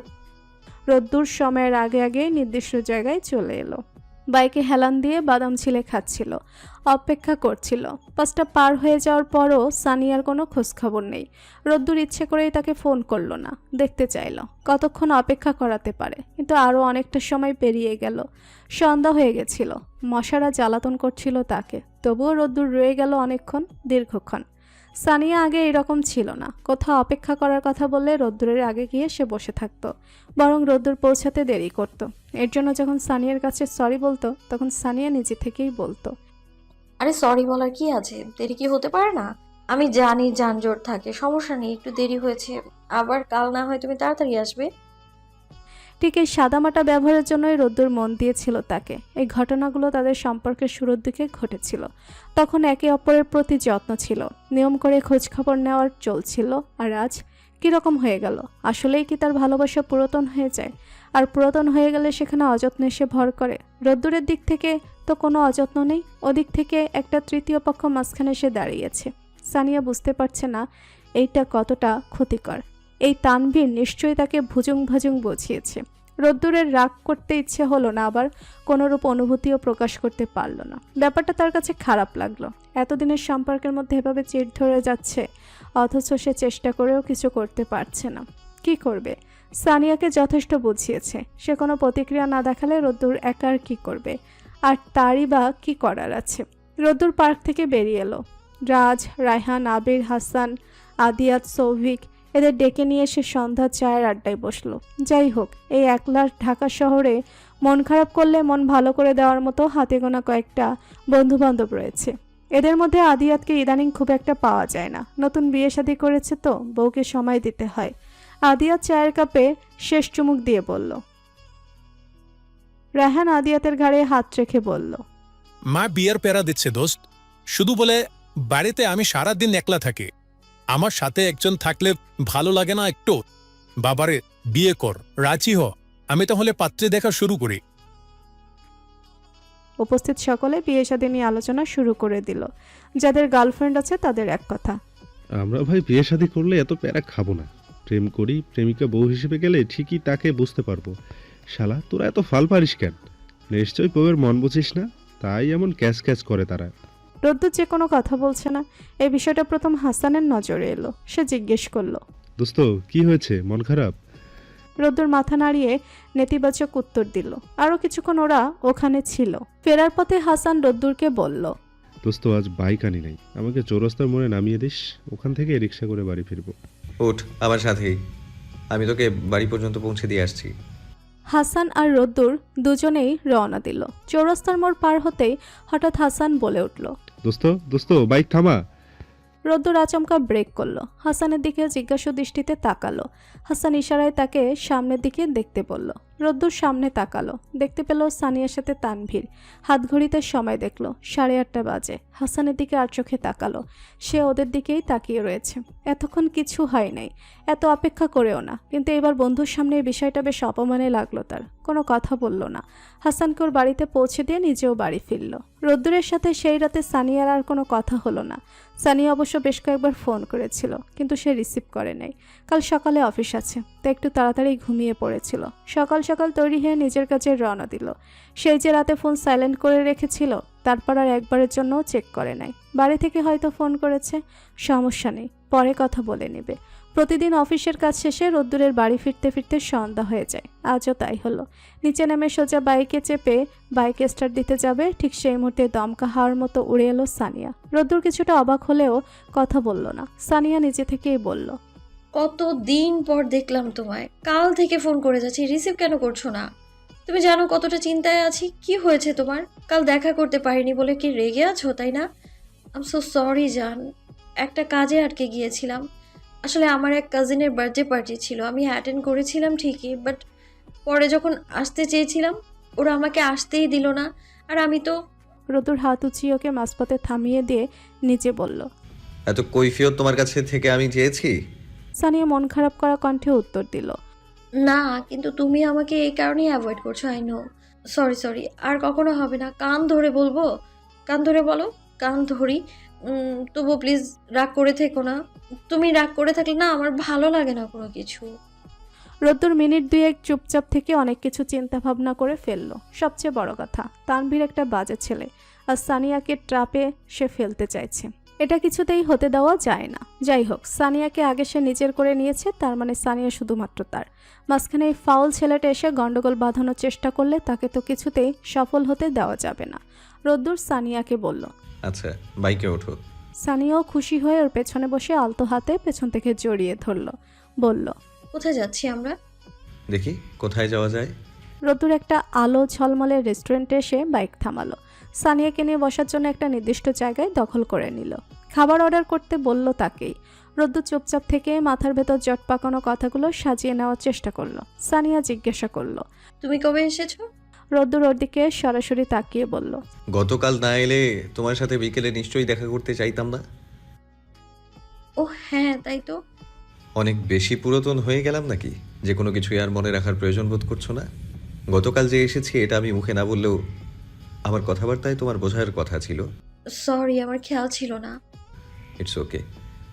রোদ্দুর সময়ের আগে আগে নির্দিষ্ট জায়গায় চলে এলো। বাইকে হেলান দিয়ে বাদাম ছিলে খাচ্ছিল, অপেক্ষা করছিল। 5টা পার হয়ে যাওয়ার পরও সানিয়ার কোনো খোঁজখবর নেই। রোদ্দুর ইচ্ছে করেই তাকে ফোন করলো না, দেখতে চাইল কতক্ষণ অপেক্ষা করাতে পারে, কিন্তু আরও অনেকটা সময় পেরিয়ে গেল। সন্ধ্যা হয়ে গেছিল, মশারা জ্বালাতন করছিল তাকে। তবুও রোদ্দুর রয়ে গেল অনেকক্ষণ, দীর্ঘক্ষণ। সানিয়া আগে এরকম ছিল না। কোথাও অপেক্ষা করার কথা বললে রোদ্দুরের আগে গিয়ে সে বসে থাকতো, বরং রোদ্দুর পৌঁছাতে দেরি করত। এর জন্য যখন সানিয়ার কাছে সরি বলতো তখন সানিয়া নিজে থেকেই বলতো, আরে সরি বলার কি আছে, দেরি কি হতে পারে না? আমি জানি যানজট থাকে, সমস্যা নেই, একটু দেরি হয়েছে, আবার কাল না হয় তুমি তাড়াতাড়ি আসবে। ঠিক এই সাদামাটা ব্যবহারের জন্যই রোদ্দুর মন দিয়েছিল তাকে। এই ঘটনাগুলো তাদের সম্পর্কের শুরুর দিকে ঘটেছিল। তখন একে অপরের প্রতি যত্ন ছিল, নিয়ম করে খোঁজখবর নেওয়ার চলছিল। আর আজ কীরকম হয়ে গেল? আসলেই কি তার ভালোবাসা পুরাতন হয়ে যায়? আর পুরাতন হয়ে গেলে সেখানে অযত্ন এসে ভর করে? রোদ্দুরের দিক থেকে তো কোনো অযত্ন নেই, ওদিক থেকে একটা তৃতীয় পক্ষ মাঝখানে এসে দাঁড়িয়েছে। সানিয়া বুঝতে পারছে না এইটা কতটা ক্ষতিকর। এই তানভীর নিশ্চয়ই তাকে ভুজুং ভাজুং বুঝিয়েছে। রোদ্দুরের রাগ করতে ইচ্ছে হলো না, আবার কোনোরূপ অনুভূতিও প্রকাশ করতে পারল না। ব্যাপারটা তার কাছে খারাপ লাগলো। এতদিনের সম্পর্কের মধ্যে এভাবে চিড় ধরে যাচ্ছে, অথচ সে চেষ্টা করেও কিছু করতে পারছে না। কি করবে? সানিয়াকে যথেষ্ট বুঝিয়েছে, সে কোনো প্রতিক্রিয়া না দেখালে রোদ্দুর একার কি করবে? আর তারই বা কি করার আছে? রোদ্দুর পার্ক থেকে বেরিয়ে এলো। রাজ, রায়হান, আবির, হাসান, আদিয়াত, সৌভিক এদের ডেকে নিয়ে এসে সন্ধ্যা চায়ের আড্ডায় বসলো। যাই হোক, এই একলা ঢাকা শহরে মন খারাপ করলে মন ভালো করে দেওয়ার মতো হাতে গোনা কয়েকটা বন্ধুবান্ধব রয়েছে। এদের মধ্যে আদিয়াতকে ইদানিং খুব একটা পাওয়া যায় না। নতুন বিয়ে শাদী করেছে তো বউকে সময় দিতে হয়। আদিয়াত চায়ের কাপে শেষ চুমুক দিয়ে বলল। রায়হান আদিয়াতের ঘাড়ে হাত রেখে বলল, মা বিয়ের প্যারা দিচ্ছে দোস্ত, শুধু বলে বাড়িতে আমি সারা দিন একলা থাকি, আমার সাথে একজন থাকলে ভালো লাগে না একটু? বাবারে বিয়ে কর, রাজি হ, আমি তাহলে পাত্রে দেখা শুরু করি। উপস্থিত সকলে বিয়ে শাদী নিয়ে আলোচনা শুরু করে দিল। যাদের গার্লফ্রেন্ড আছে তাদের এক কথা, আমরা ভাই বিয়ে শাদী করলে এত প্যারা খাবো না, প্রেম করি, প্রেমিকা বউ হিসেবে গেলে ঠিকই তাকে বুঝতে পারবো। শালা তোরা এত ফাল পারিস কেন? নিশ্চয়ই বউয়ের মন বুঝিস না, তাই এমন ক্যাচ ক্যাচ করে তারা। রোদ্দুর যে কোনো কথা বলছে না। এই বিষয়টা প্রথম হাসানের নজরে এলো। সে জিজ্ঞেস করলো, দোস্ত কি হয়েছে, মন খারাপ? রোদ্দুর মাথা নাড়িয়ে নেতিবাচক উত্তর দিল। আরও কিছুক্ষণ ওরা ওখানে ছিল। ফেরার পথে হাসান রোদ্দুরকে বলল, দোস্ত আজ বাইক আনি নাই, আমাকে চৌরাস্তার মোড়ে নামিয়ে দিস, ওখান থেকে রিক্সা করে বাড়ি ফিরবো। ওঠ আমার সাথেই, আমি তোকে বাড়ি পর্যন্ত পৌঁছে দিয়ে আসছি। হাসান আর রোদ্দুর দুজনেই রওনা দিল। চৌরাস্তার মোড় পার হতেই হঠাৎ হাসান বলে উঠল, দোস্ত দোস্ত বাইক থামা। রোদ্দুর আচমকা ব্রেক করলো। হাসানের দিকে জিজ্ঞাসু দৃষ্টিতে তাকালো। হাসান ইশারায় তাকে সামনের দিকে দেখতে বলল। রোদ্দুর সামনে তাকালো, দেখতে পেল সানিয়ার সাথে তানভীর। হাতঘড়িতে সময় দেখলো 8:30 বাজে। হাসানের দিকে আর চোখে তাকালো, সে ওদের দিকেই তাকিয়ে রয়েছে। এতক্ষণ কিছু হয় নাই, এত অপেক্ষা করেও না, কিন্তু এবার বন্ধুর সামনে এই বিষয়টা বেশ অপমানে লাগলো তার। কোনো কথা বলল না। হাসানকে ওর বাড়িতে পৌঁছে দিয়ে নিজেও বাড়ি ফিরল। রোদ্দুরের সাথে সেই রাতে সানিয়ার আর কোনো কথা হলো না। সানিয়া অবশ্য বেশ কয়েকবার ফোন করেছিল, কিন্তু সে রিসিভ করে নাই। কাল সকালে অফিস আছে, তাই একটু তাড়াতাড়ি ঘুমিয়ে পড়েছিল। সকাল সকাল তৈরি হয়ে নিজের কাছে রওনা দিল। সেই যে রাতে ফোন সাইলেন্ট করে রেখেছিল, তারপর আর একবারের জন্যও চেক করে নাই। বাড়ি থেকে হয়তো ফোন করেছে, সমস্যা নেই, পরে কথা বলে নেবে। প্রতিদিন অফিসের কাজ শেষে রোদ্দুরের বাড়ি ফিরতে ফিরতে সন্ধ্যা হয়ে যায়। আজও তাই হলো। নিচে নেমে সোজা বাইকে চেপে বাইকে স্টার্ট দিতে যাবে, ঠিক সেই মুহূর্তে দমকা হাওয়ার মতো উড়ে এলো সানিয়া। রোদ্দুর কিছুটা অবাক হলেও কথা বলল না। সানিয়া নিজে থেকেই বলল, কতদিন পর দেখলাম তোমায়, কাল থেকে ফোন করে যাচ্ছি, রিসিভ কেন করছো না? তুমি জানো কতটা চিন্তায় আছি। কি হয়েছে তোমার? কাল দেখা করতে পারিনি বলে কি রেগে আছো, তাই না? আই এম সো সরি জান, একটা কাজে আটকে গিয়েছিলাম। আসলে আমার এক কাজিনের বার্থডে পার্টি ছিল, আমি অ্যাটেন্ড করেছিলাম ঠিকই, বাট পরে যখন আসতে চেয়েছিলাম ওরা আমাকে আসতেই দিল না। আর আমি তো... রোদ্দুর হাত উঁচিয়ে ওকে মাঝপথে থামিয়ে দিয়ে নিচে বলল, এত কৈফিয়ত তোমার কাছে থেকে আমি চেয়েছি? সানিয়া মন খারাপ করা কণ্ঠে উত্তর দিল, না, কিন্তু তুমি আমাকে এই কারণেই অ্যাভয়েড করছো। আই নো, সরি সরি, আর কখনো হবে না। কান ধরে বলবো? কান ধরে বলো। কান ধরি। তবু প্লিজ রাগ করে থেকো না। তুমি রাগ করে থাকলে না আমার ভালো লাগে না কোনো কিছু। রোদ্দুর মিনিট দুয়েক চুপচাপ থেকে অনেক কিছু চিন্তা ভাবনা করে ফেললো। সবচেয়ে বড় কথা, তানভীর একটা বাজে ছেলে, আর সানিয়াকে ট্রাপে সে ফেলতে চাইছে। এটা কিছুতেই হতে দেওয়া যায় না। যাই হোক, সানিয়াকে আগে সে নিজের করে নিয়েছে, তার মানে সানিয়া শুধুমাত্র তার। মাঝখানে এই ফাউল ছেলেটা এসে গন্ডগোল বাঁধানোর চেষ্টা করলে তাকে তো কিছুতেই সফল হতে দেওয়া যাবে না। রোদ্দুর সানিয়াকে বলল, আচ্ছা বাইকে ওঠো, সানিয়াও খুশি হয়ে ওর পেছনে বসে আলতো হাতে পেছন থেকে জড়িয়ে ধরল, বলল, কোথায় যাচ্ছি আমরা? দেখি কোথায় যাওয়া যায়। রোদ্দুর একটা আলো ঝলমলে রেস্টুরেন্টে এসে বাইক থামালো। সানিয়াকে নিয়ে বসার জন্য একটা নির্দিষ্ট জায়গায় দখল করে নিল। খাবার অর্ডার করতে বলল তাকেই। রোদ্দুর চুপচাপ থেকে মাথার ভেতর জট পাকানো কথাগুলো সাজিয়ে নেওয়ার চেষ্টা করলো। সানিয়া জিজ্ঞাসা করলো, তুমি কবে এসেছো? রোদ্দুর ওর দিকে সরাসরি তাকিয়ে বলল, গতকাল না এলে তোমার সাথে বিকেলে নিশ্চয়ই দেখা করতে চাইতাম না। ও হ্যাঁ, তাই তো। অনেক বেশি পুরাতন হয়ে গেলাম নাকি, যে কোনো কিছুই আর মনে রাখার প্রয়োজন বোধ করছো না? গতকাল যে এসেছি এটা আমি মুখে না বললেও আমার কথাবার্তায় তোমার বোঝার কথা ছিল। সরি, আমার খেয়াল ছিল না। ইটস ওকে,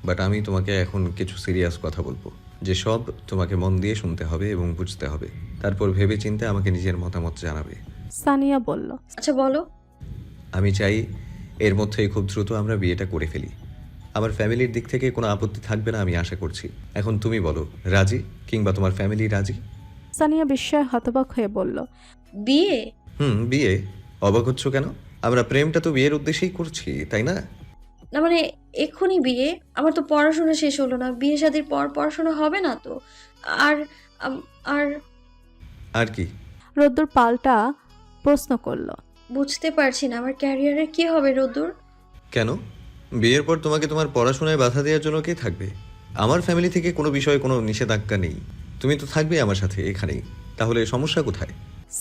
বাট আমি তোমাকে এখন কিছু সিরিয়াস কথা বলবো, যে সব তোমাকে মন দিয়ে শুনতে হবে এবং বুঝতে হবে। তারপর ভেবে চিন্তে আমাকে নিজের মতামত জানাবে। সানিয়া বলল, আচ্ছা বলো। আমি চাই এর মধ্যেই খুব দ্রুত আমরা বিয়েটা করে ফেলি। আমার ফ্যামিলির দিক থেকে কোনো আপত্তি থাকবে না আমি আশা করছি। এখন তুমি বলো, রাজি কিংবা তোমার ফ্যামিলি রাজি? সানিয়া বিস্ময়ে হতবাক হয়ে বলল, বিয়ে? বিয়ে? অবাক হচ্ছ কেন? আমরা প্রেমটা তো বিয়ের উদ্দেশ্যেই করছি, তাই না? না মানে এক্ষুনি বিয়ে? আমার তো পড়াশোনা শেষ হলো না, বিয়ে শাদীর পর পড়াশোনা হবে না তো? আর আর আর কি? রোদ্দুর পাল্টা প্রশ্ন করলো। বুঝতে পারছি না, আমার ক্যারিয়ারের কি হবে রোদ্দুর? কেন? বিয়ের পর তোমাকে তোমার পড়াশোনায় বাধা দেওয়ার জন্য কে থাকবে? আমার ফ্যামিলি থেকে কোনো বিষয়ে কোনো নিষেধাজ্ঞা নেই। তুমি তো থাকবে আমার সাথে এখানেই, তাহলে সমস্যা কোথায়?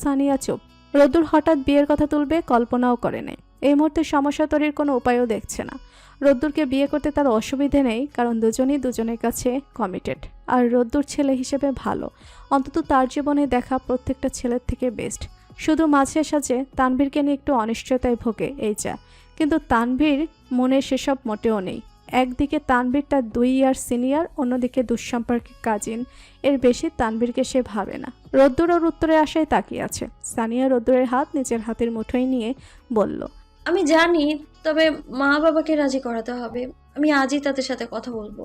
সানিয়া চুপ। রোদ্দুর হঠাৎ বিয়ের কথা তুলবে কল্পনাও করে নেই। এই মুহূর্তে সমস্যা তৈরির কোনো উপায়ও দেখছে না। রোদ্দুরকে বিয়ে করতে তার অসুবিধে নেই, কারণ দুজনেই দুজনের কাছে কমিটেড। আর রোদ্দুর ছেলে হিসেবে ভালো, অন্তত তার জীবনে দেখা প্রত্যেকটা ছেলের থেকে বেস্ট। শুধু মাঝে সাঝে তানভীরকে নিয়ে একটু অনিশ্চয়তায় ভোগে এই যা, কিন্তু তানভীর মনে সেসব মোটেও নেই। একদিকে তানভীর তার 2 ইয়ার সিনিয়র, অন্যদিকে দুঃসম্পর্কের কাজিন। এর বেশি তানভীরকে সে ভাবে না। রোদ্দুর ওর উত্তরে আশায় তাকিয়ে আছে। সানিয়া রোদ্দুরের হাত নিজের হাতের মুঠোয় নিয়ে বলল, আমি জানি, তবে মা বাবাকে রাজি করাতে হবে। আমি আজই তাদের সাথে কথা বলবো।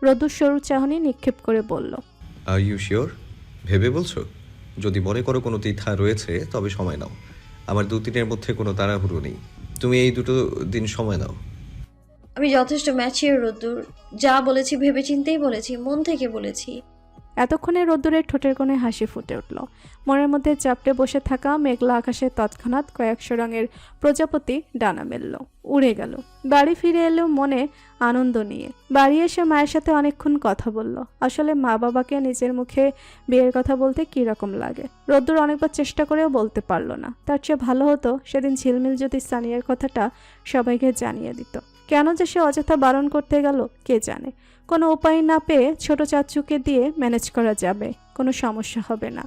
রোদ্দুর সরু চাহনি নিক্ষেপ করে বলল, আর ইউ শিওর? ভেবে বলছো? যদি মনে করো কোনো দ্বিধা রয়েছে তবে সময় নাও। আমার 2-3 মধ্যে কোনো তাড়াহুড়ো নেই। তুমি এই 2 দিন সময় নাও। আমি যথেষ্ট ম্যাচিওর রোদ্দুর, যা বলেছি ভেবে চিন্তেই বলেছি, মন থেকে বলেছি। এতক্ষণে রোদ্দুরের ঠোঁটের কোণে হাসি ফুটে উঠল। মনের মধ্যে চাপটে বসে থাকা মেঘলা আকাশে তৎক্ষণাৎ কয়েকশো রঙের প্রজাপতি ডানা মেলল, উড়ে গেল। বাড়ি ফিরে এলো মনে আনন্দ নিয়ে। বাড়ি এসে মায়ের সাথে অনেকক্ষণ কথা বলল। আসলে মা বাবাকে নিজের মুখে বিয়ের কথা বলতে কী রকম লাগে। রোদ্দুর অনেকবার চেষ্টা করেও বলতে পারল না। তার চেয়ে ভালো হতো সেদিন ঝিলমিল যদি সানিয়ার কথাটা সবাইকে জানিয়ে দিত। কেন যে সে অযথা বারণ করতে গেল কে জানে। কোনো উপায় না পেয়ে ছোট চাচুকে দিয়ে ম্যানেজ করা যাবে, কোনো সমস্যা হবে না।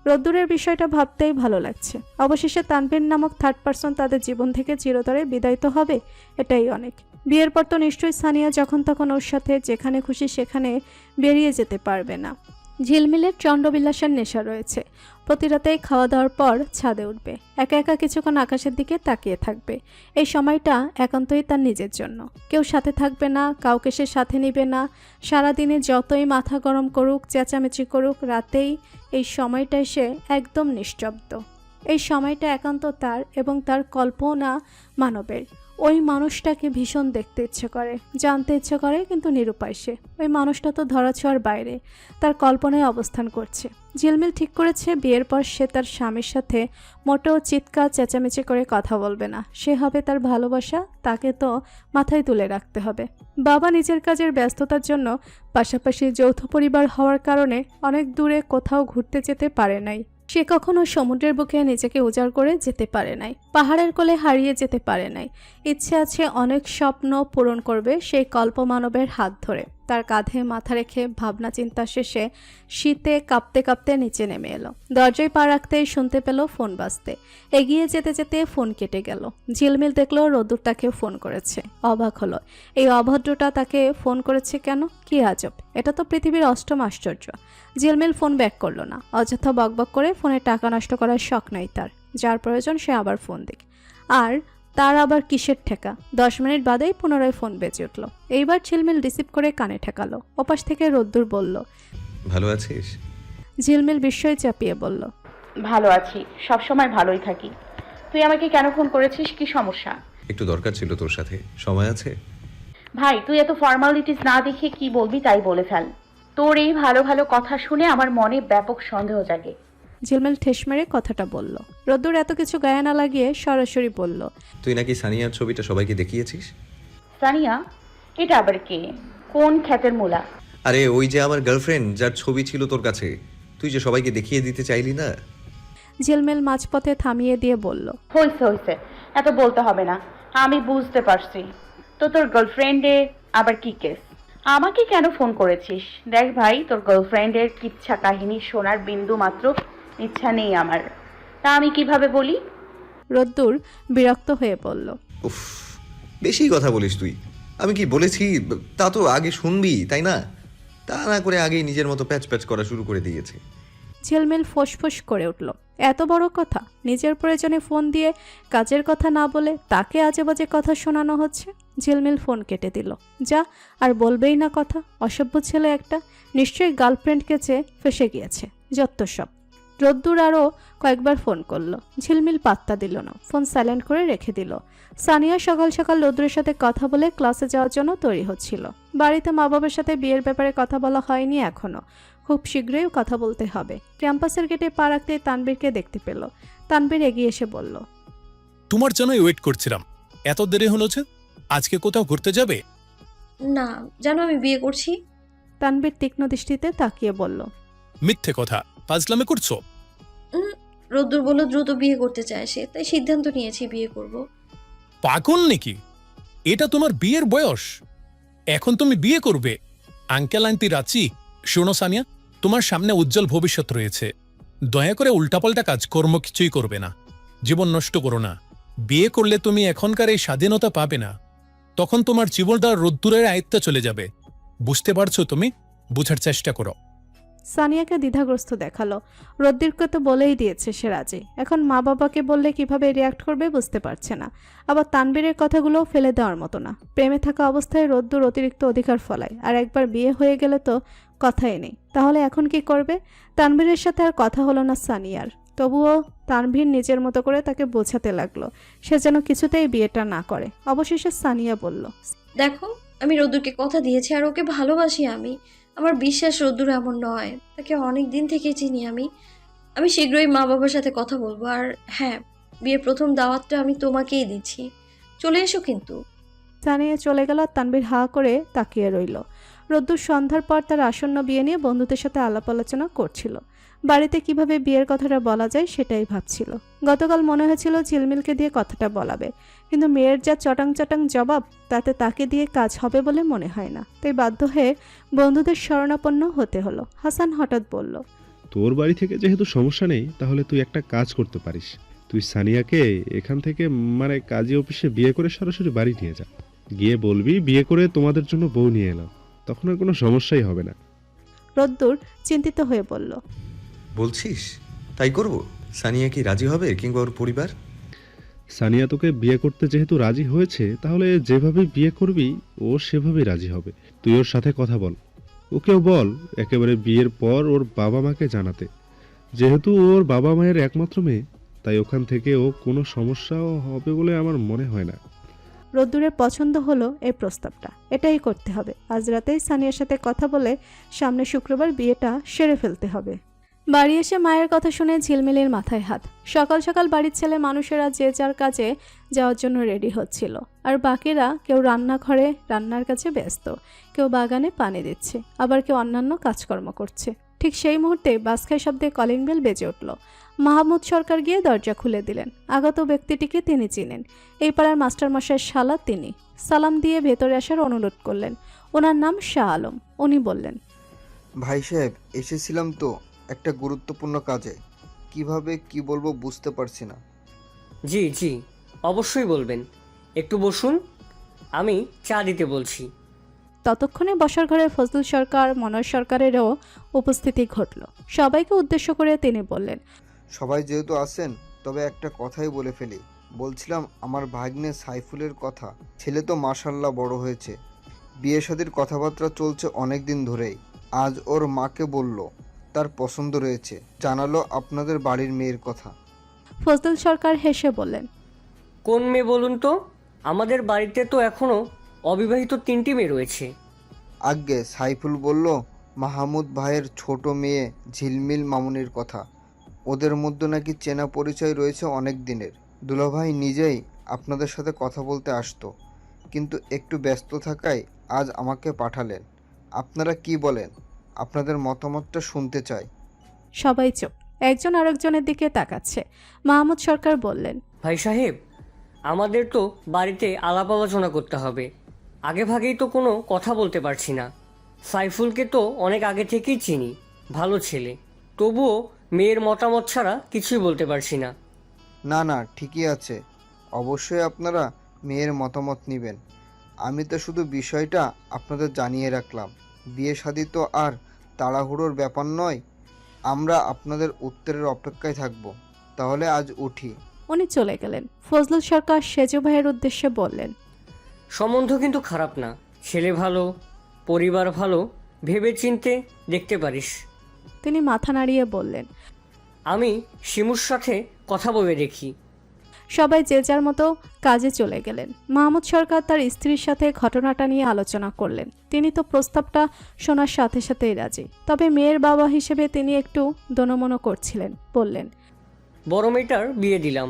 রোদ্দুরের বিষয়টা ভাবতেই ভালো লাগছে। অবশেষে তানভীর নামক থার্ড পারসন তাদের জীবন থেকে চিরতরে বিদায়িত হবে, এটাই অনেক। বিয়ের পর তো নিশ্চয়ই সানিয়া যখন তখন ওর সাথে যেখানে খুশি সেখানে বেরিয়ে যেতে পারবে না। ঝিলমিলের চন্দ্রবিলাসের নেশা রয়েছে। প্রতি রাতেই খাওয়া দাওয়ার পর ছাদে উঠবে, একা একা কিছুক্ষণ আকাশের দিকে তাকিয়ে থাকবে। এই সময়টা একান্তই তার নিজের জন্য। কেউ সাথে থাকবে না, কাউকে সে সাথে নিবে না। সারাদিনে যতই মাথা গরম করুক, চেঁচামেচি করুক, রাতেই এই সময়টায় সে একদম নিস্তব্ধ। এই সময়টা একান্ত তার এবং তার কল্পনা মানবের। ওই মানুষটাকে ভীষণ দেখতে ইচ্ছে করে, জানতে ইচ্ছে করে, কিন্তু নিরুপায় সে। ওই মানুষটা তো ধরাছোঁয়ার বাইরে, তার কল্পনায় অবস্থান করছে। ঝিলমিল ঠিক করেছে বিয়ের পর সে তার স্বামীর সাথে মোটেও চিৎকার চেঁচামেচি করে কথা বলবে না। সে হবে তার ভালোবাসা, তাকে তো মাথায় তুলে রাখতে হবে। বাবা নিজের কাজের ব্যস্ততার জন্য, পাশাপাশি যৌথ পরিবার হওয়ার কারণে অনেক দূরে কোথাও ঘুরতে যেতে পারে নাই। সে কখনো সমুদ্রের বুকে নিজেকে উজাড় করে যেতে পারে নাই, পাহাড়ের কোলে হারিয়ে যেতে পারে নাই। ইচ্ছে আছে অনেক স্বপ্ন পূরণ করবে সেই কল্পমানবের হাত ধরে। তার কাঁধে মাথা রেখে ভাবনা চিন্তা শেষে শীতে কাঁপতে কাঁপতে নিচে নেমে এলো। দরজায় পা রাখতেই শুনতে পেল ফোন বাজতে। এগিয়ে যেতে যেতে ফোন কেটে গেল। ঝিলমিল দেখলো রোদ্দুর তাকে ফোন করেছে। অবাক হলো, এই অভদ্রটা তাকে ফোন করেছে কেন? কি আজব, এটা তো পৃথিবীর অষ্টম আশ্চর্য। ঝিলমিল ফোন ব্যাক করলো না। অযথা বকবক করে ফোনে টাকা নষ্ট করার শখ নাই তার। যার প্রয়োজন সে আবার ফোন দিক। আর তার আবার কিসের ঠেকা? 10 মিনিট বাদেই পুনরায় ফোন বেজে উঠল। এইবার ঝিলমিল রিসিভ করে কানে ঠেকালো। ওপাশ থেকে রোদ্দুর বলল, ভালো আছিস? ঝিলমিল বিস্ময় চাপিয়ে বলল, ভালো আছি, সব সময় ভালোই থাকি। তুই আমাকে কেন ফোন করেছিস? কি সমস্যা? একটু দরকার ছিল তোর সাথে, সময় আছে? ভাই তুই এত ফর্মালিটিস না দেখে কি বলবি তাই বলে ফেল। তোর এই ভালো ভালো কথা শুনে আমার মনে ব্যাপক সন্দেহ জাগে। ঝিলমিল ঠেস মেরে কথাটা বলল। রোদ্দুর এত কিছু গায়ে না লাগিয়ে সরাসরি বলল, তুই নাকি সানিয়ার ছবিটা সবাইকে দেখিয়েছিস? সানিয়া? এটা আবার কে? কোন খ্যাতের মূলা? আরে ওই যে আমার গার্লফ্রেন্ড যার ছবি ছিল তোর কাছে, তুই যে সবাইকে দেখিয়ে দিতে চাইলি না। ঝিলমিল মাঝপথে থামিয়ে দিয়ে বলল, হইছে হইছে, এত বলতে হবে না, আমি বুঝতে পারছি। তো তোর গার্লফ্রেন্ডে আবার কি কেস? আমাকে কেন ফোন করেছিস? দেখ ভাই, তোর গার্লফ্রেন্ডের কিচ্ছা কাহিনী শোনার বিন্দু মাত্র ইচ্ছা নেই আমার। তা আমি কিভাবে বলি? রোদ্দুর বিরক্ত হয়ে বলল, উফ, বেশি কথা বলিস তুই। আমি কি বলেছি তা তো আগে শুনবি, তাই না? তা না করে আগেই নিজের মতো প্যাচ প্যাচ করা শুরু করে দিয়েছে। ঝিলমিল ফোঁস করে উঠল, এত বড় কথা! নিজের প্রয়োজনে ফোন দিয়ে কাজের কথা না বলে তাকে আজে বাজে কথা শোনানো হচ্ছে। ঝিলমিল ফোন কেটে দিল। যা, আর বলবেই না কথা, অসভ্য ছেলে একটা, নিশ্চয়ই গার্লফ্রেন্ডকে চেয়ে ফেসে গিয়েছে, যত সব। রোদ্দুর আরও কয়েকবার ফোন করলো, ঝিলমিল পাত্তা দিল না, ফোন সাইলেন্ট করে রেখে দিল। সানিয়া সকাল সকাল রোদ্দুরের সাথে কথা বলে ক্লাসে যাওয়ার জন্য তৈরি হচ্ছিল। বাড়িতে মা বাবার সাথে বিয়ের ব্যাপারে কথা বলা হয়নি এখনো, খুব শীঘ্রই কথা বলতে হবে। ক্যাম্পাসের গেটে পা রাখতে তানবীরকে দেখতে পেল। তানবীর এগিয়ে এসে বলল, তোমার জন্যই ওয়েট করছিলাম। এত দেরি হলো যে? আজকে কোথাও ঘুরতে যাবে? না, জানো আমি বিয়ে করছি। তানবীর তীক্ষ্ণ দৃষ্টিতে তাকিয়ে বলল, মিথ্যে কথা, ফাজলামে করছো? রোদ্দুর বলল দ্রুত বিয়ে করতে চায় সে, তাই সিদ্ধান্ত নিয়েছি বিয়ে করব। পাগল নাকি? এটা তোমার বিয়ের বয়স, এখন তুমি বিয়ে করবে? আঙ্কেল আন্টি রাচি, শোনো সানিয়া, তোমার সামনে উজ্জ্বল ভবিষ্যৎ রয়েছে। দয়া করে উল্টাপাল্টা কাজকর্ম কিছুই করবে না, জীবন নষ্ট করো না। বিয়ে করলে তুমি এখনকার এই স্বাধীনতা পাবে না, তখন তোমার জীবনটা রোদ্দুরের আয়ত্তে চলে যাবে। বুঝতে পারছো তুমি? বুঝার চেষ্টা করো। সানিয়াকে দ্বিধাগ্রস্ত দেখালো। রদ্দিরকে তো বলেই দিয়েছে সে রাজি, এখন মা বাবাকে বললে কিভাবে রিয়াক্ট করবে বুঝতে পারছে না। আবার তানবীরের কথাগুলোও ফেলে দেওয়ার মতো না। প্রেমে থাকা অবস্থায় রদ্দুর অতিরিক্ত অধিকার ফলায়, আর একবার বিয়ে হয়ে গেলে তো কথাই নেই। তাহলে এখন কি করবে? তানবীরের সাথে আর কথা হলো না সানিয়ার। তবুও তানভীর নিজের মতো করে তাকে বোঝাতে লাগলো সে যেন কিছুতেই বিয়েটা না করে। অবশেষে সানিয়া বলল, দেখো, আমি রোদ্দুরকে কথা দিয়েছি আর ওকে ভালোবাসি আমি। আমার বিশ্বাস রোদ্দুর এমন নয়, তাকে অনেক দিন থেকে চিনি আমি। আমি শীঘ্রই মা বাবার সাথে কথা বলবো। আর হ্যাঁ, বিয়ের প্রথম দাওয়াতটা আমি তোমাকেই দিচ্ছি, চলে এসো কিন্তু। সানিয়া চলে গেল। তানভীর হা করে তাকিয়ে রইল। রোদ্দুর সন্ধ্যার পর তার আসন্ন বিয়ে নিয়ে বন্ধুদের সাথে আলাপ আলোচনা করছিল। বাড়িতে কিভাবে বিয়ের কথাটা বলা যায় সেটাই ভাবছিল। গতকাল মনে হয়েছিল ঝিলমিলকে দিয়ে কথাটা বলাবে, কিন্তু মেয়ের যা চটাং চটাং জবাব, তাতে তাকে দিয়ে কাজ হবে বলে মনে হয় না। তাই বাধ্য হয়ে বন্ধুদের শরণাপন্ন হতে হলো। হাসান হঠাৎ বলল, তোর বাড়ি থেকে যেহেতু সমস্যা নেই, তাহলে তুই একটা কাজ করতে পারিস। তুই সানিয়াকে এখান থেকে মানে কাজী অফিসে বিয়ে করে সরাসরি বাড়ি নিয়ে যা। গিয়ে বলবি বিয়ে করে তোমাদের জন্য বউ নিয়ে এলাম, তখন আর কোনো সমস্যাই হবে না। রোদ্দুর চিন্তিত হয়ে বলল, বলছিস তাই করব? সানিয়া কি রাজি হবে, কিংবা ওর পরিবার? সানিয়া তোকে বিয়ে করতে যেহেতু রাজি হয়েছে, তাহলে যেভাবে বিয়ে করবি ও সেভাবেই রাজি হবে। তুই ওর সাথে কথা বল, ওকেও বল একেবারে বিয়ের পর ওর বাবা মাকে জানাতে। যেহেতু ওর বাবা মায়ের একমাত্র মেয়ে, তাই ওখান থেকে ও কোনো সমস্যাও হবে বলে আমার মনে হয় না। রোদ্দুরের পছন্দ হলো এই প্রস্তাবটা, এটাই করতে হবে। আজ রাতেই সানিয়ার সাথে কথা বলে সামনে শুক্রবার বিয়েটা সেরে ফেলতে হবে। বাড়ি এসে মায়ের কথা শুনে ঝিলমিলের মাথায় হাত। সকাল সকাল বাড়ির ছেলে মানুষেরা যে যার কাজে যাওয়ার জন্য রেডি হচ্ছিল, আর বাকিরা কেউ রান্নাঘরে রান্নার কাছে ব্যস্ত, কেউ বাগানে পানি দিচ্ছে, আবার কেউ অন্যান্য কাজকর্ম করছে। ঠিক সেই মুহূর্তে বাসখাই শব্দে কলিং বেল বেজে উঠল। মাহমুদ সরকার গিয়ে দরজা খুলে দিলেন। আগত ব্যক্তিটিকে তিনি চিনেন, এই পাড়ার মাস্টারমশাইয়ের শালা তিনি। সালাম দিয়ে ভেতরে আসার অনুরোধ করলেন। ওনার নাম শাহ আলম। উনি বললেন, ভাই সাহেব, এসেছিলাম তো একটা গুরুত্বপূর্ণ কাজে, কিভাবে কি বলবো বুঝতে পারছি না। জি জি, অবশ্যই বলবেন, একটু বসুন, আমি চা দিতে বলছি। ততক্ষণে বসার ঘরে ফজলুল সরকার, মনোজ সরকারেরও উপস্থিতি ঘটল। সবাইকে উদ্দেশ্য করে তিনি বললেন, সবাই যেহেতু আছেন, তবে একটা কথাই বলে ফেলি। বলছিলাম আমার ভাগ্নে সাইফুলের কথা। ছেলে তো মাশাল্লাহ বড় হয়েছে, বিয়ে শাদির কথাবার্তা চলছে অনেক দিন ধরেই। আজ ওর মাকে বলল তার পছন্দ রয়েছে, জানালো আপনাদের বাড়ির মেয়ের কথা। ফজলুল সরকার হেসে বললেন, কোন মেয়ে বলুন তো? আমাদের বাড়িতে তো এখনো অবিবাহিত 3টি মেয়ে রয়েছে। আজ্ঞে সাইফুল বলল মাহমুদ ভাইয়ের ছোট মেয়ে ঝিলমিল মামুনির কথা। ওদের মধ্যে নাকি চেনা পরিচয় রয়েছে অনেক দিনের। দুলাভাই নিজেই আপনাদের সাথে কথা বলতে আসতো, কিন্তু একটু ব্যস্ত থাকায় আজ আমাকে পাঠালেন। আপনারা কি বলেন? আপনাদের মতামতটা শুনতে চাই। সবাই চুপ, একজন আরেকজনের দিকে তাকাচ্ছে। মাহমুদ সরকার বললেন, ভাই সাহেব, আমাদের তো বাড়িতে আলাপ আলোচনা করতে হবে। আগে ভাগেই তো কোনো কথা বলতে পারছি না। সাইফুলকে তো অনেক আগে থেকেই চিনি, ভালো ছেলে, তবুও মেয়ের মতামত ছাড়া কিছুই বলতে পারছি না। না না, ঠিকই আছে, অবশ্যই আপনারা মেয়ের মতামত নেবেন। আমি তো শুধু বিষয়টা আপনাদের জানিয়ে রাখলাম। বিয়ে শাদী তো আর তাড়াহুড়োর ব্যাপার নয়। আমরা আপনাদের উত্তরের অপেক্ষায় থাকব। তাহলে আজ উঠি। উনি চলে গেলেন। ফজলুল সরকার সেজু ভাইয়ের উদ্দেশ্যে বললেন, সম্বন্ধ কিন্তু খারাপ না, ছেলে ভালো, পরিবার ভালো, ভেবে চিনতে দেখতে পারিস। তিনি মাথা নাড়িয়ে বললেন, আমি শিমুর সাথে কথা বলে দেখি। সবাই যে যার মতো কাজে চলে গেলেন। মাহমুদ সরকার তার স্ত্রীর সাথে ঘটনাটা নিয়ে আলোচনা করলেন। তিনি তো প্রস্তাবটা শোনার সাথে সাথেই রাজি, তবে মেয়ের বাবা হিসেবে তিনি একটু দোনমনো করছিলেন। বললেন, বড় মেয়েটার বিয়ে দিলাম,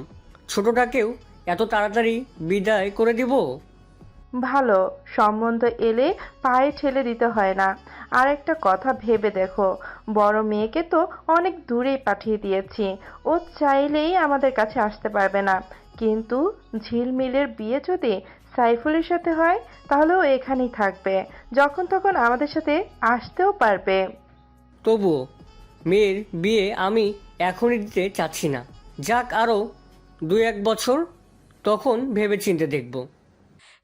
ছোটটাকেও এত তাড়াতাড়ি বিদায় করে দিব? ভালো, সম্বন্ধ এলে পায়ে ঠেলে দিতে হয় না। আর একটা কথা ভেবে দেখো, বড় মেয়েকে তো অনেক দূরেই পাঠিয়ে দিয়েছি, ও চাইলেই আমাদের কাছে আসতে পারবে না। কিন্তু ঝিলমিলের বিয়ে যদি সাইফুলের সাথে হয়, তাহলে ও এখানেই থাকবে, যখন তখন আমাদের সাথে আসতেও পারবে। তবুও মেয়ের বিয়ে আমি এখনই দিতে চাচ্ছি না, যাক আরও 2-1 বছর, তখন ভেবে চিনতে দেখব।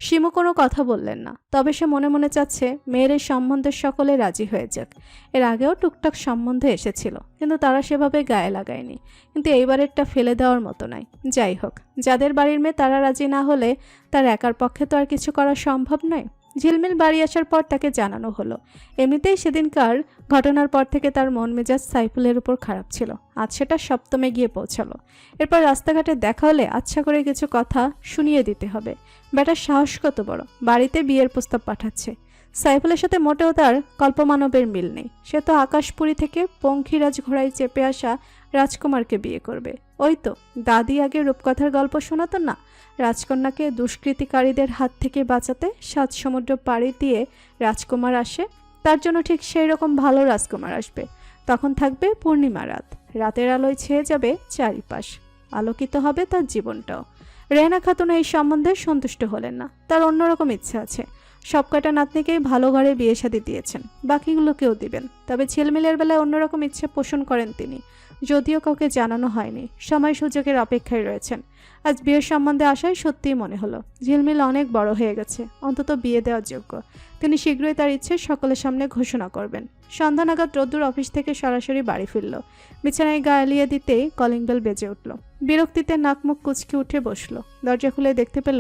শিমু কোনো কথা বললেন না, তবে সে মনে মনে চাচ্ছে মেয়ের এই সম্বন্ধের সকলে রাজি হয়ে যাক। এর আগেও টুকটাক সম্বন্ধ এসেছিল, কিন্তু তারা সেভাবে গায়ে লাগায়নি। কিন্তু এইবারেরটা ফেলে দেওয়ার মতো নয়। যাই হোক, যাদের বাড়ির মেয়ে তারা রাজি না হলে তার একার পক্ষে তো আর কিছু করা সম্ভব নয়। ঝিলমিল বাড়ি আসার পর তাকে জানানো হলো। এমনিতেই সেদিনকার ঘটনার পর থেকে তার মন মেজাজ সাইফুলের উপর খারাপ ছিল। আজ সেটা সপ্তমে গিয়ে পৌঁছালো। এরপর রাস্তাঘাটে দেখা হলে আচ্ছা করে কিছু কথা শুনিয়ে দিতে হবে। বেটার সাহস কত বড়, বাড়িতে বিয়ের প্রস্তাব পাঠাচ্ছে। সাইফুলের সাথে মোটেও তার কল্পমানবের মিল নেই। সে তো আকাশপুরী থেকে পঙ্খিরাজ ঘোড়ায় চেপে আসা রাজকুমারকে বিয়ে করবে। ওই তো দাদি আগে রূপকথার গল্প শোনাতো না, রাজকন্যাকে দুষ্কৃতিকারীদের হাত থেকে বাঁচাতে 7 সমুদ্র পাড়ি দিয়ে রাজকুমার আসে। তার জন্য ঠিক সেই রকম ভালো রাজকুমার আসবে। তখন থাকবে পূর্ণিমা রাত, রাতের আলোয় ছেয়ে যাবে চারিপাশ, আলোকিত হবে তার জীবনটাও। রেহানা খাতুন এই সম্বন্ধে সন্তুষ্ট হলেন না, তার অন্যরকম ইচ্ছা আছে। সব কয়টা নাতনিকেই ভালো ঘরে বিয়ে শাদী দিয়েছেন, বাকিগুলোকেও দিবেন। তবে ছেলেমেলের বেলায় অন্যরকম ইচ্ছে পোষণ করেন তিনি, যদিও কাউকে জানানো হয়নি। সময় সুযোগের অপেক্ষায় রয়েছেন। আজ বিয়ের সম্বন্ধে আসায় সত্যিই মনে হলো ঝিলমিল অনেক বড় হয়ে গেছে, অন্তত বিয়ে দেওয়ার যোগ্য। তিনি শীঘ্রই তার ইচ্ছে সকলের সামনে ঘোষণা করবেন। সন্ধ্যা নাগাদ রোদ্দুর অফিস থেকে সরাসরি বাড়ি ফিরল। বিছানায় গা এলিয়ে দিতেই কলিং বেল বেজে উঠল। বিরক্তিতে নাক মুখ কুচকে উঠে বসলো। দরজা খুলে দেখতে পেল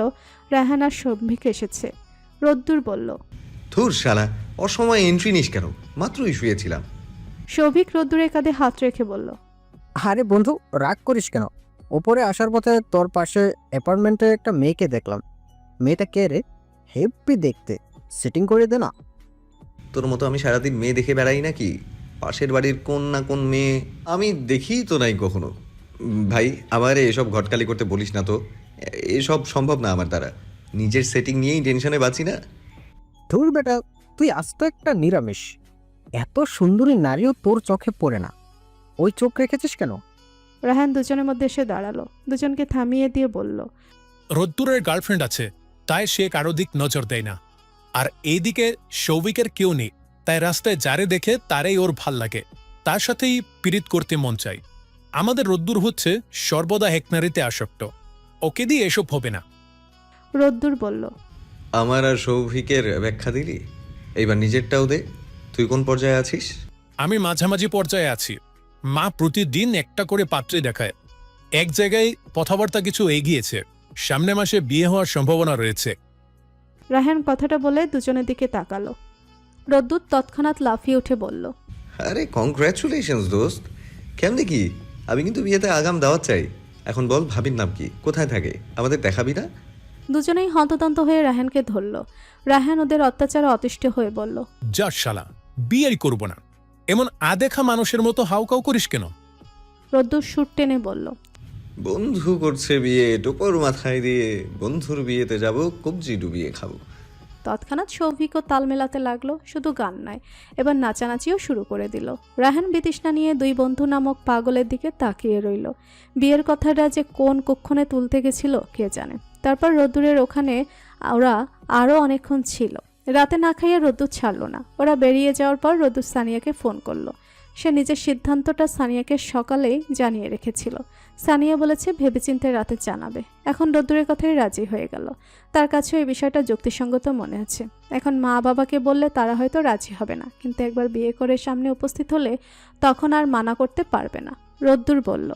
রায়হানার সৌভিক এসেছে। রোদ্দুর বলল, ধুর শালা, অসময়ে এন্ট্রি নিস কেন? মাত্রই শুয়েছিলাম। সৌভিক রোদ্দুরের কাঁধে হাত রেখে বলল, আরে বন্ধু, রাগ করিস কেন? ওপরে আসার পথে তোর পাশে অ্যাপার্টমেন্টে একটা মেয়েকে দেখলাম। মেয়েটা কে রে? হেব্বি দেখতে, সেটিং করে দে না। তোর মতো আমি সারাদিন মেয়ে দেখে বেড়াই নাকি? পাশের বাড়ির কোন না কোন মেয়ে আমি দেখিই তো নাই কখনো। ভাই, আমারে এসব ঘটকালি করতে বলিস না তো, এসব সম্ভব না আমার দ্বারা। নিজের সেটিং নিয়েই টেনশনে বাঁচি না। ধুর বেটা, তুই আস্ত একটা নিরামিষ। এত সুন্দরী নারীও তোর চোখে পড়ে না, ওই চোখ রেখেছিস কেন? রায়হান দুজনের মধ্যে এসে দাঁড়ালো, দুজনকে থামিয়ে দিয়ে বলল, রোদ্দুরের গার্লফ্রেন্ড আছে, তাই সে কারো দিক নজর দেয় না। আর এইদিকে সৌভিকের কেউ নেই, তাই রাস্তায় যারে দেখে তারাই ওর ভাল লাগে, তার সাথেই পীড়িত করতে মন চাই। আমাদের রোদ্দুর হচ্ছে সর্বদা হেকনারিতে আসক্ত, ওকে দিয়ে এসব হবে না। রোদ্দুর বলল, আমার আর সৌভিকের ব্যাখ্যা দিলি, এইবার নিজেরটাও দে। তুই কোন পর্যায়ে আছিস? আমি মাঝামাঝি পর্যায়ে আছি। মা প্রতিদিন একটা করে পাত্রে দেখায়। এক জায়গায় কথাবার্তা কিছু এগিয়েছে, সামনে মাসে বিয়ে হওয়ার সম্ভাবনা রয়েছে। রায়হান কথাটা বলে দুজনের দিকে তাকালো। রোদ্দুর তৎক্ষণাৎ লাফিয়ে উঠে বলল, আরে কংগ্রাচুলেশনস দোস্ত। কেমনি কি? আমি কিন্তু বিয়েতে আগাম দাওয়াত চাই। এখন বল, ভাবির নাম কি, কোথায় থাকে, আমাদের দেখাবি না? দুজনেই হন্তদন্ত হয়ে রায়হানকে ধরল। রায়হান ওদের অত্যাচারে অতিষ্ঠ হয়ে বলল, যা শালা, বিয়েই করব না। এমন আদেখা মানুষের মতো হাউকাউ করিস কেন? রোদ্দুর সুর টেনে বলল, বন্ধু করছে বিয়ে, টোপর মাথায় দিয়ে, বন্ধুর বিয়েতে যাব, কবজি ডুবিয়ে খাবো। তৎক্ষণাৎ সৌভিকও তাল মেলাতে লাগলো। শুধু গান নয়, এবার নাচানাচিও শুরু করে দিল। রায়হান বিতৃষ্ণা নিয়ে দুই বন্ধু নামক পাগলের দিকে তাকিয়ে রইল। বিয়ের কথাটা যে কোন কক্ষণে তুলতে গেছিল কে জানে। তারপর রোদ্দুরের ওখানে ওরা আরও অনেকক্ষণ ছিল। রাতে না খাইয়ে রোদ্দুর ছাড়ল না। ওরা বেরিয়ে যাওয়ার পর রোদ্দুর সানিয়াকে ফোন করলো। সে নিজের সিদ্ধান্তটা সানিয়াকে সকালেই জানিয়ে রেখেছিল। সানিয়া বলেছে ভেবেচিন্তে রাতে জানাবে। এখন রোদ্দুরের কথাই রাজি হয়ে গেল। তার কাছেও এই বিষয়টা যুক্তিসঙ্গত মনে আছে। এখন মা বাবাকে বললে তারা হয়তো রাজি হবে না, কিন্তু একবার বিয়ে করে সামনে উপস্থিত হলে তখন আর মানা করতে পারবে না। রোদ্দুর বলল,